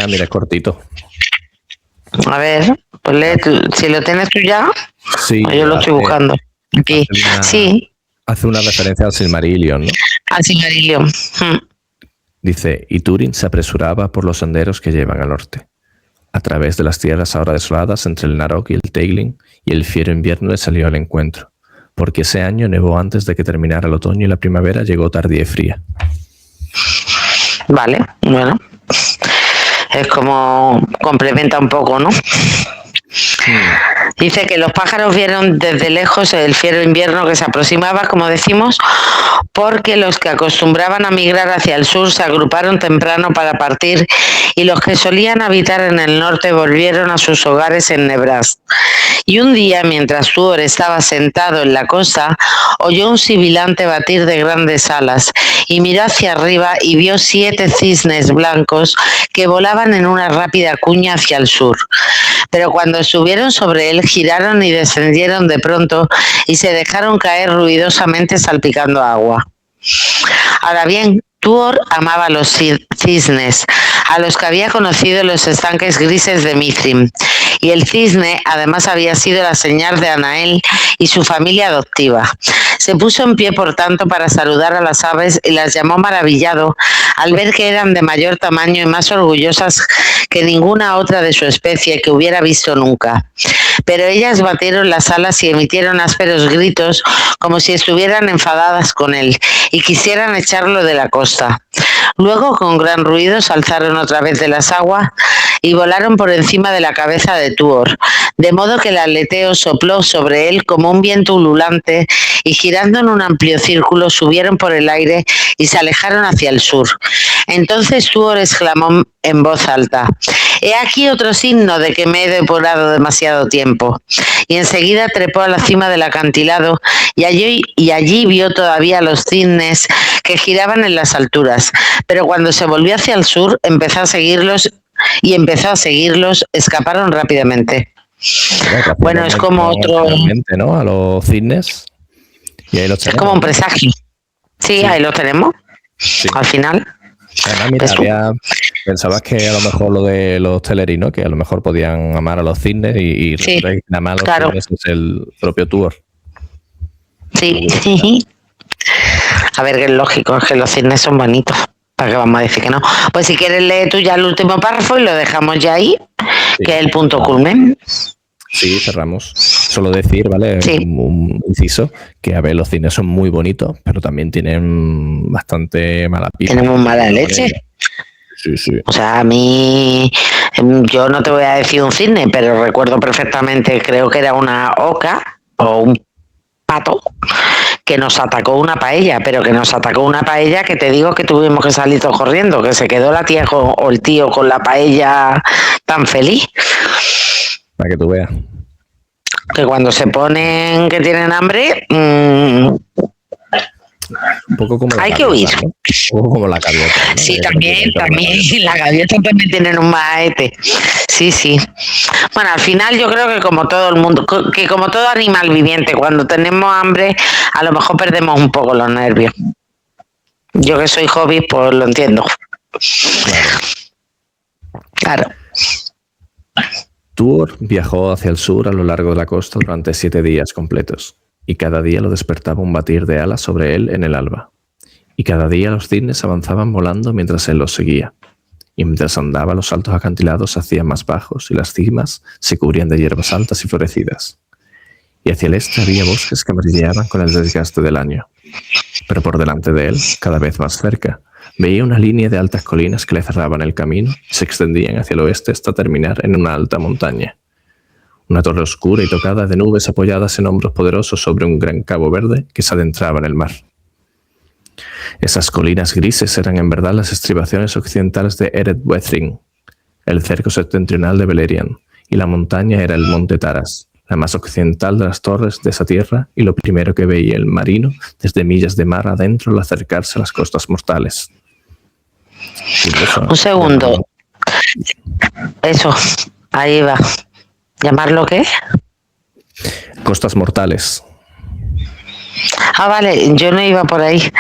Mira, es cortito. A ver, pues lee tú. Si lo tienes tú ya, sí, yo lo estoy buscando. Aquí. Sí. Hace una referencia al Silmarillion, ¿no? Al Silmarillion. Dice, y Túrin se apresuraba por los senderos que llevan al norte, a través de las tierras ahora desoladas entre el Narok y el Teigling, y el fiero invierno le salió al encuentro, porque ese año nevó antes de que terminara el otoño y la primavera llegó tardía y fría. Vale, bueno. Es como complementa un poco, ¿no? Dice que los pájaros vieron desde lejos el fiero invierno que se aproximaba, como decimos, porque los que acostumbraban a migrar hacia el sur se agruparon temprano para partir y los que solían habitar en el norte volvieron a sus hogares en Nebraska. Y un día, mientras Tuor estaba sentado en la costa, oyó un sibilante batir de grandes alas y miró hacia arriba y vio 7 cisnes blancos que volaban en una rápida cuña hacia el sur. Pero cuando subieron sobre él, giraron y descendieron de pronto y se dejaron caer ruidosamente salpicando agua. Ahora bien, Tuor amaba a los cisnes, a los que había conocido en los estanques grises de Mithrim, y el cisne además había sido la señal de Anael y su familia adoptiva. Se puso en pie, por tanto, para saludar a las aves y las llamó maravillado al ver que eran de mayor tamaño y más orgullosas que ninguna otra de su especie que hubiera visto nunca. Pero ellas batieron las alas y emitieron ásperos gritos como si estuvieran enfadadas con él y quisieran echarlo de la costa. Luego, con gran ruido, se alzaron otra vez de las aguas y volaron por encima de la cabeza de Tuor, de modo que el aleteo sopló sobre él como un viento ululante y girando en un amplio círculo subieron por el aire y se alejaron hacia el sur. Entonces Tuor exclamó en voz alta: «He aquí otro signo de que me he devorado demasiado tiempo». Y enseguida trepó a la cima del acantilado y allí vio todavía los cisnes que giraban en las alturas. Pero cuando se volvió hacia el sur, empezó a seguirlos, escaparon rápidamente. Bueno, es como otro... ¿no? A los cisnes. Y ahí los tenemos. Es como un presagio. Sí, ahí los tenemos. Sí. Al final. Además, mira, pensabas que a lo mejor lo de los Teleri, ¿no? Que a lo mejor podían amar a los cisnes y sí, nada más los claro. cisnes es el propio Tuor. Sí. A ver, que es lógico, es que los cisnes son bonitos. ¿Para qué vamos a decir que no? Pues si quieres leer tú ya el último párrafo y lo dejamos ya ahí, sí, que es el punto culmen. Sí, cerramos. Solo decir, ¿vale? Sí. Un inciso, que a ver, los cisnes son muy bonitos, pero también tienen bastante mala pinta. Tienen muy mala leche. Sí. O sea, a mí, yo no te voy a decir un cisne, pero recuerdo perfectamente, creo que era una oca o un pato, que nos atacó una paella, pero que nos atacó una paella que te digo que tuvimos que salir todos corriendo, que se quedó la tía o el tío con la paella tan feliz. Para que tú veas. Que cuando se ponen que tienen hambre, un poco como hay que huir. ¿no? Un poco como la gaviota, ¿no? Sí, también, la gaviota también tienen un maete. Sí. Bueno, al final yo creo que como todo el mundo, que como todo animal viviente, cuando tenemos hambre, a lo mejor perdemos un poco los nervios. Yo que soy hobby, pues lo entiendo. Claro. Tuor viajó hacia el sur a lo largo de la costa durante 7 días completos, y cada día lo despertaba un batir de alas sobre él en el alba. Y cada día los cisnes avanzaban volando mientras él los seguía. Y mientras andaba, los altos acantilados se hacían más bajos y las cimas se cubrían de hierbas altas y florecidas. Y hacia el este había bosques que brillaban con el desgaste del año. Pero por delante de él, cada vez más cerca, veía una línea de altas colinas que le cerraban el camino y se extendían hacia el oeste hasta terminar en una alta montaña. Una torre oscura y tocada de nubes apoyadas en hombros poderosos sobre un gran cabo verde que se adentraba en el mar. Esas colinas grises eran en verdad las estribaciones occidentales de Eret Wethring, el cerco septentrional de Beleriand, y la montaña era el monte Taras, la más occidental de las torres de esa tierra y lo primero que veía el marino desde millas de mar adentro al acercarse a las costas mortales. Un segundo. Eso, ahí va. ¿Llamarlo qué? Costas mortales. Ah, vale, yo no iba por ahí.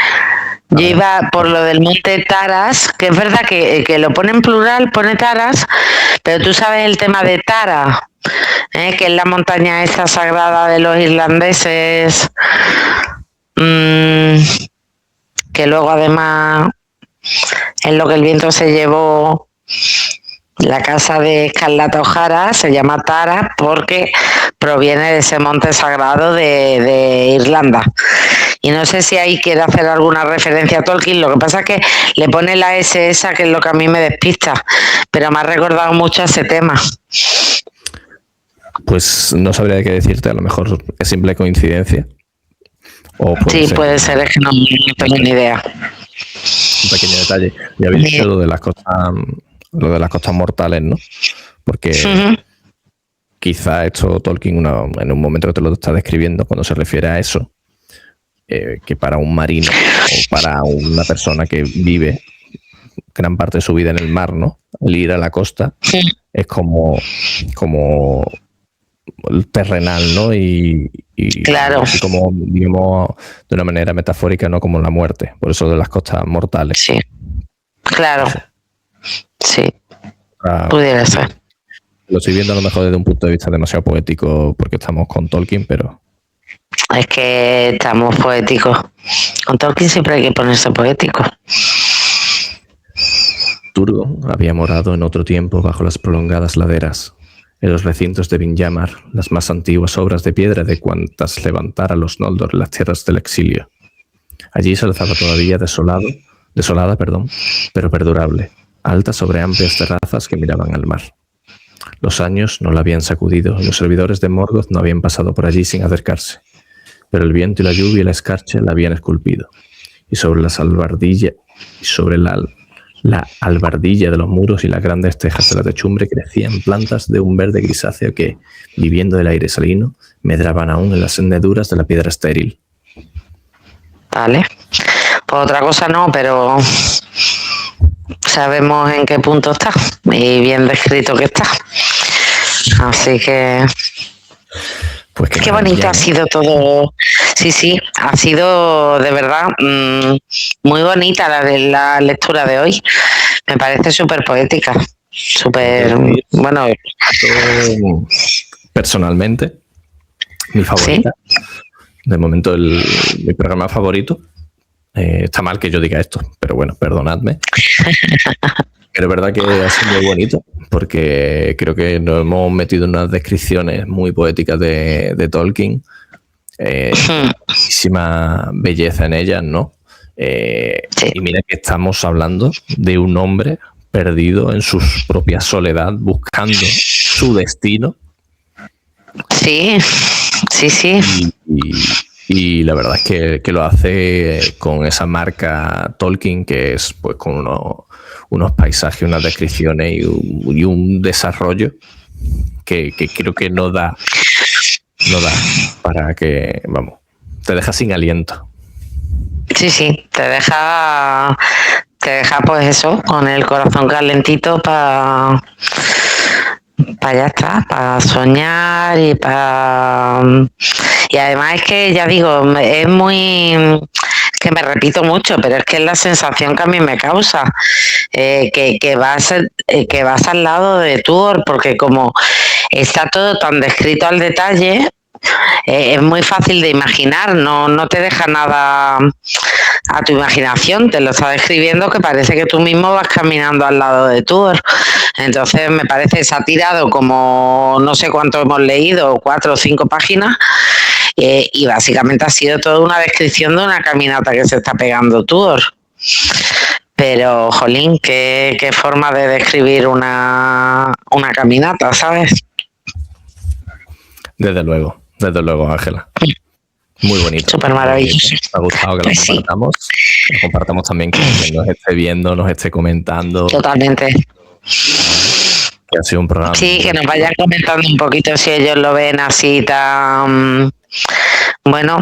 Yo iba por lo del monte Taras, que es verdad que lo pone en plural, pone Taras, pero tú sabes el tema de Tara, que es la montaña esta sagrada de los irlandeses, que que luego además en lo que el viento se llevó, la casa de Escarlata O'Hara se llama Tara porque proviene de ese monte sagrado de Irlanda. Y no sé si ahí quiere hacer alguna referencia a Tolkien, lo que pasa es que le pone la S esa, que es lo que a mí me despista, pero me ha recordado mucho ese tema. Pues no sabría qué decirte, a lo mejor es simple coincidencia. O sí, puede ser, es que no tengo ni idea. Un pequeño detalle. Ya habéis dicho lo de las costas mortales, ¿no? Porque quizá esto Tolkien en un momento que te lo está describiendo, cuando se refiere a eso, que para un marino o para una persona que vive gran parte de su vida en el mar, ¿no? El ir a la costa es como terrenal, ¿no? Y claro. Así como, digamos, de una manera metafórica, no como la muerte. Por eso de las costas mortales. Sí, claro. Sí, pudiera ser. Lo estoy viendo a lo mejor desde un punto de vista demasiado poético porque estamos con Tolkien, pero... Es que estamos poéticos. Con Tolkien siempre hay que ponerse poético. Turgon había morado en otro tiempo bajo las prolongadas laderas, en los recintos de Vinyamar, las más antiguas obras de piedra de cuantas levantara los Noldor en las tierras del exilio. Allí se alzaba todavía desolada, pero perdurable, alta sobre amplias terrazas que miraban al mar. Los años no la habían sacudido y los servidores de Morgoth no habían pasado por allí sin acercarse, pero el viento y la lluvia y la escarcha la habían esculpido, y sobre las albardillas y sobre la albardilla de los muros y las grandes tejas de la techumbre crecían plantas de un verde grisáceo que, viviendo del aire salino, medraban aún en las hendeduras de la piedra estéril. Vale. Pues otra cosa no, pero sabemos en qué punto está y bien descrito que está. Así que... Pues qué bonito ha sido todo. Sí, ha sido de verdad muy bonita la lectura de hoy. Me parece súper poética, súper bueno. Personalmente, mi favorita, de momento mi programa favorito. Está mal que yo diga esto, pero bueno, perdonadme. Pero es verdad que ha sido muy bonito, porque creo que nos hemos metido en unas descripciones muy poéticas de Tolkien. Muchísima belleza en ellas, ¿no? Y mira que estamos hablando de un hombre perdido en su propia soledad, buscando su destino. Sí. Y la verdad es que lo hace con esa marca Tolkien, que es pues con unos paisajes, unas descripciones y un desarrollo que creo que no da para que, vamos, te deja sin aliento. Sí, te deja pues eso, con el corazón calentito para ya está, para soñar y además es que ya digo, es muy, que me repito mucho, pero es que es la sensación que a mí me causa, que vas al lado de Tuor, porque como está todo tan descrito al detalle, es muy fácil de imaginar, no te deja nada a tu imaginación, te lo está describiendo que parece que tú mismo vas caminando al lado de Tuor. Entonces me parece, se ha tirado como no sé cuánto hemos leído, 4 o 5 páginas, y básicamente ha sido toda una descripción de una caminata que se está pegando Tuor. Pero, jolín, qué forma de describir una caminata, ¿sabes? Desde luego, Ángela. Muy bonito. Súper maravilloso. Me ha gustado que lo compartamos. Sí. Lo compartamos también con quien nos esté viendo, nos esté comentando. Totalmente. Que ha sido un programa. Sí, que nos vayan comentando un poquito si ellos lo ven así tan... Bueno,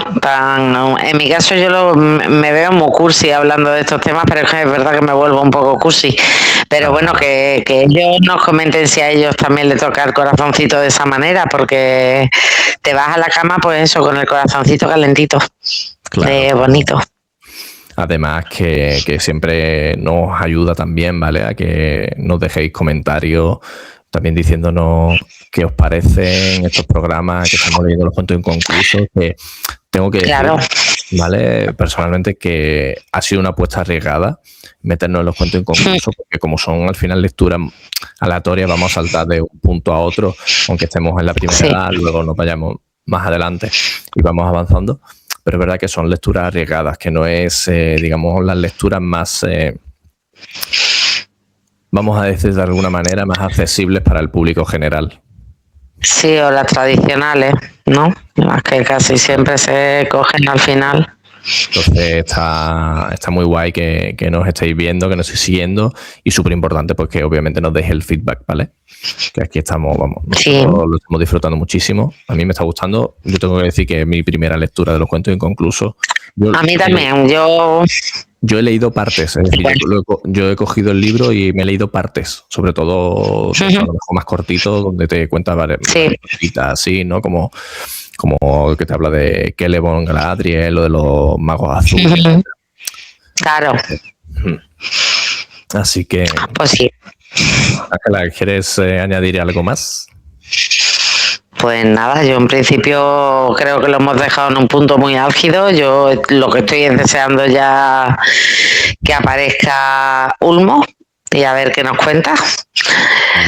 en mi caso yo me veo muy cursi hablando de estos temas, pero es que es verdad que me vuelvo un poco cursi. Pero bueno, que ellos nos comenten si a ellos también les toca el corazoncito de esa manera, porque te vas a la cama, pues eso, con el corazoncito calentito, claro. Bonito. Además que siempre nos ayuda también, ¿vale? A que nos dejéis comentarios también diciéndonos qué os parecen estos programas, que estamos leyendo los cuentos en concurso, que tengo que decir ¿vale? Personalmente que ha sido una apuesta arriesgada meternos en los cuentos inconclusos, porque como son al final lecturas aleatorias, vamos a saltar de un punto a otro, aunque estemos en la primera edad, luego nos vayamos más adelante y vamos avanzando. Pero es verdad que son lecturas arriesgadas, que no es, digamos, las lecturas más, vamos a decir de alguna manera, más accesibles para el público general. Sí, o las tradicionales, ¿no? Las que casi siempre se cogen al final. Entonces está muy guay que nos estéis viendo, que nos estéis siguiendo, y súper importante pues que obviamente nos deis el feedback, ¿vale? Que aquí estamos, vamos, nosotros lo estamos disfrutando muchísimo. A mí me está gustando. Yo tengo que decir que es mi primera lectura de los cuentos inconclusos. A mí también, yo he leído partes, es decir, yo he cogido el libro y me he leído partes, sobre todo a lo mejor más cortito, donde te cuenta varias cositas así, ¿no? Como que te habla de Celeborn, Galadriel, o de los magos azules. Claro. Así que... Pues sí. Ángela, ¿quieres añadir algo más? Pues nada, yo en principio creo que lo hemos dejado en un punto muy álgido. Yo lo que estoy es deseando ya que aparezca Ulmo y a ver qué nos cuenta.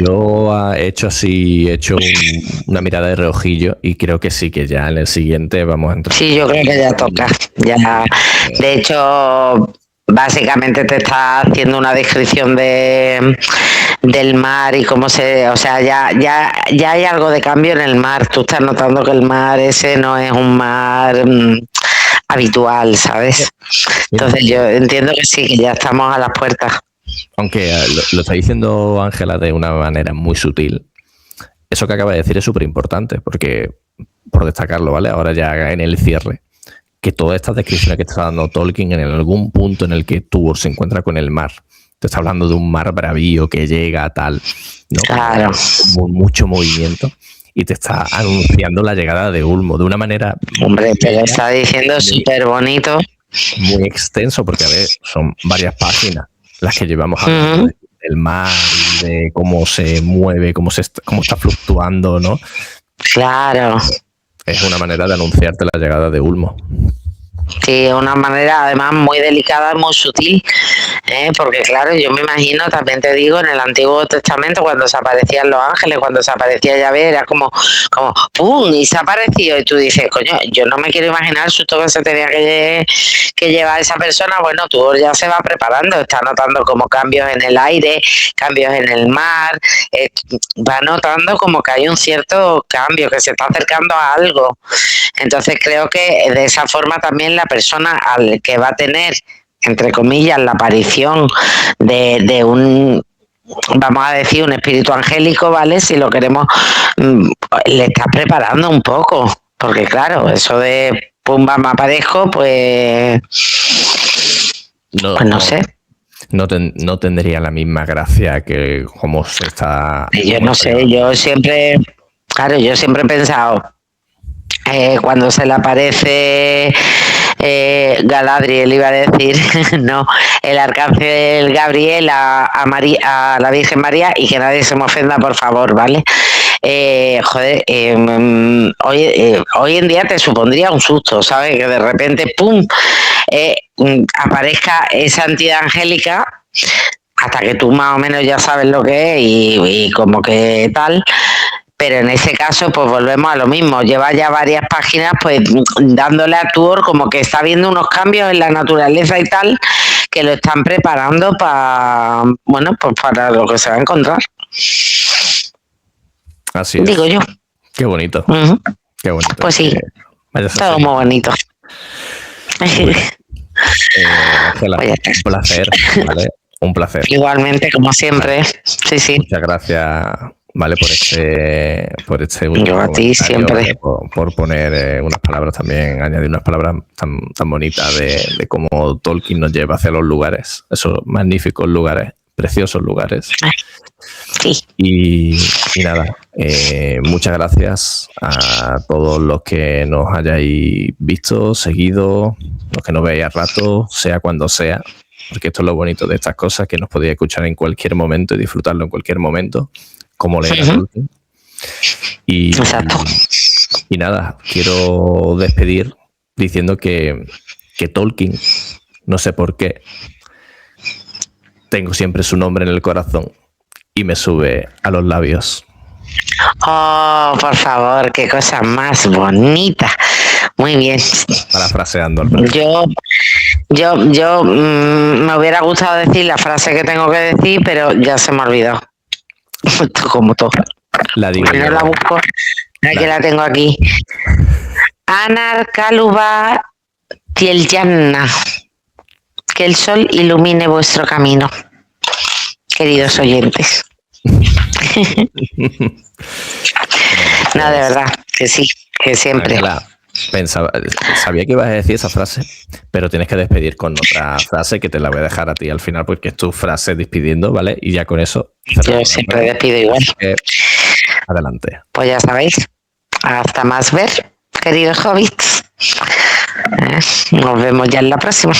Yo he hecho una mirada de reojillo y creo que sí, que ya en el siguiente vamos a entrar. Sí, yo creo que ya toca. Ya, de hecho, básicamente te está haciendo una descripción del mar y cómo se... O sea, ya hay algo de cambio en el mar. Tú estás notando que el mar ese no es un mar habitual, ¿sabes? Entonces yo entiendo que sí, que ya estamos a las puertas. Aunque lo está diciendo Ángela de una manera muy sutil, eso que acaba de decir es súper importante, porque, por destacarlo, ¿vale? Ahora ya en el cierre, que todas estas descripciones que está dando Tolkien en algún punto en el que Tuor se encuentra con el mar, te está hablando de un mar bravío que llega a tal, ¿no? Claro. Con mucho movimiento, y te está anunciando la llegada de Ulmo de una manera... Hombre, te lo está diciendo súper bonito. Muy extenso, porque, a ver, son varias páginas las que llevamos hablando del mar, de cómo se mueve, cómo está fluctuando, ¿no? Claro. Es una manera de anunciarte la llegada de Ulmo. Sí, es una manera además muy delicada, muy sutil, porque claro, yo me imagino, también te digo, en el Antiguo Testamento cuando se aparecían los ángeles, cuando se aparecía Yahvé, era como ¡pum! Y se ha aparecido y tú dices, coño, yo no me quiero imaginar el susto que se tenía que llevar esa persona. Bueno, tú ya se va preparando, está notando como cambios en el aire, cambios en el mar, va notando como que hay un cierto cambio, que se está acercando a algo. Entonces creo que de esa forma también la persona al que va a tener, entre comillas, la aparición de un, vamos a decir, un espíritu angélico, ¿vale? Si lo queremos, le está preparando un poco, porque claro, eso de pumba me aparezco, pues no sé. No tendría la misma gracia que como se está... Yo no sé, yo siempre he pensado, cuando se le aparece Galadriel, iba a decir, no, el arcángel Gabriel a la Virgen María, y que nadie se me ofenda, por favor, ¿vale? Hoy en día te supondría un susto, ¿sabes? Que de repente, ¡pum!, aparezca esa entidad angélica, hasta que tú más o menos ya sabes lo que es y como que tal. Pero en ese caso, pues volvemos a lo mismo. Lleva ya varias páginas, pues dándole a Tuor como que está viendo unos cambios en la naturaleza y tal, que lo están preparando para, bueno, pues para lo que se va a encontrar. Así es. Digo yo. Qué bonito. Qué bonito. Pues sí. Todo muy bonito. Ángela, un placer, ¿vale? Un placer. Igualmente, como siempre. Sí, sí. Muchas gracias, ¿vale? Por este último yo a ti siempre. ¿vale? Por poner unas palabras también, añadir unas palabras tan bonitas de cómo Tolkien nos lleva hacia los lugares, esos magníficos lugares, preciosos lugares. Sí. Y nada, muchas gracias a todos los que nos hayáis visto, seguido, los que nos veáis a rato, sea cuando sea, porque esto es lo bonito de estas cosas, que nos podéis escuchar en cualquier momento y disfrutarlo en cualquier momento, como leer a Tolkien. Exacto. Y nada, quiero despedir diciendo que que Tolkien, no sé por qué, tengo siempre su nombre en el corazón y me sube a los labios. Oh, por favor, qué cosa más bonita. Muy bien. Parafraseando, Alberto. Yo me hubiera gustado decir la frase que tengo que decir, pero ya se me ha olvidado. Como todo. La digo yo. No la busco. Aquí la tengo aquí. Anar Kaluba Tielyanna. Que el sol ilumine vuestro camino, queridos oyentes. No, de verdad, que sí, que siempre. Sabía que ibas a decir esa frase, pero tienes que despedir con otra frase que te la voy a dejar a ti al final porque es tu frase despidiendo, ¿vale? Y ya con eso yo siempre despido igual. Adelante. Pues ya sabéis, hasta más ver, queridos hobbits. Nos vemos ya en la próxima.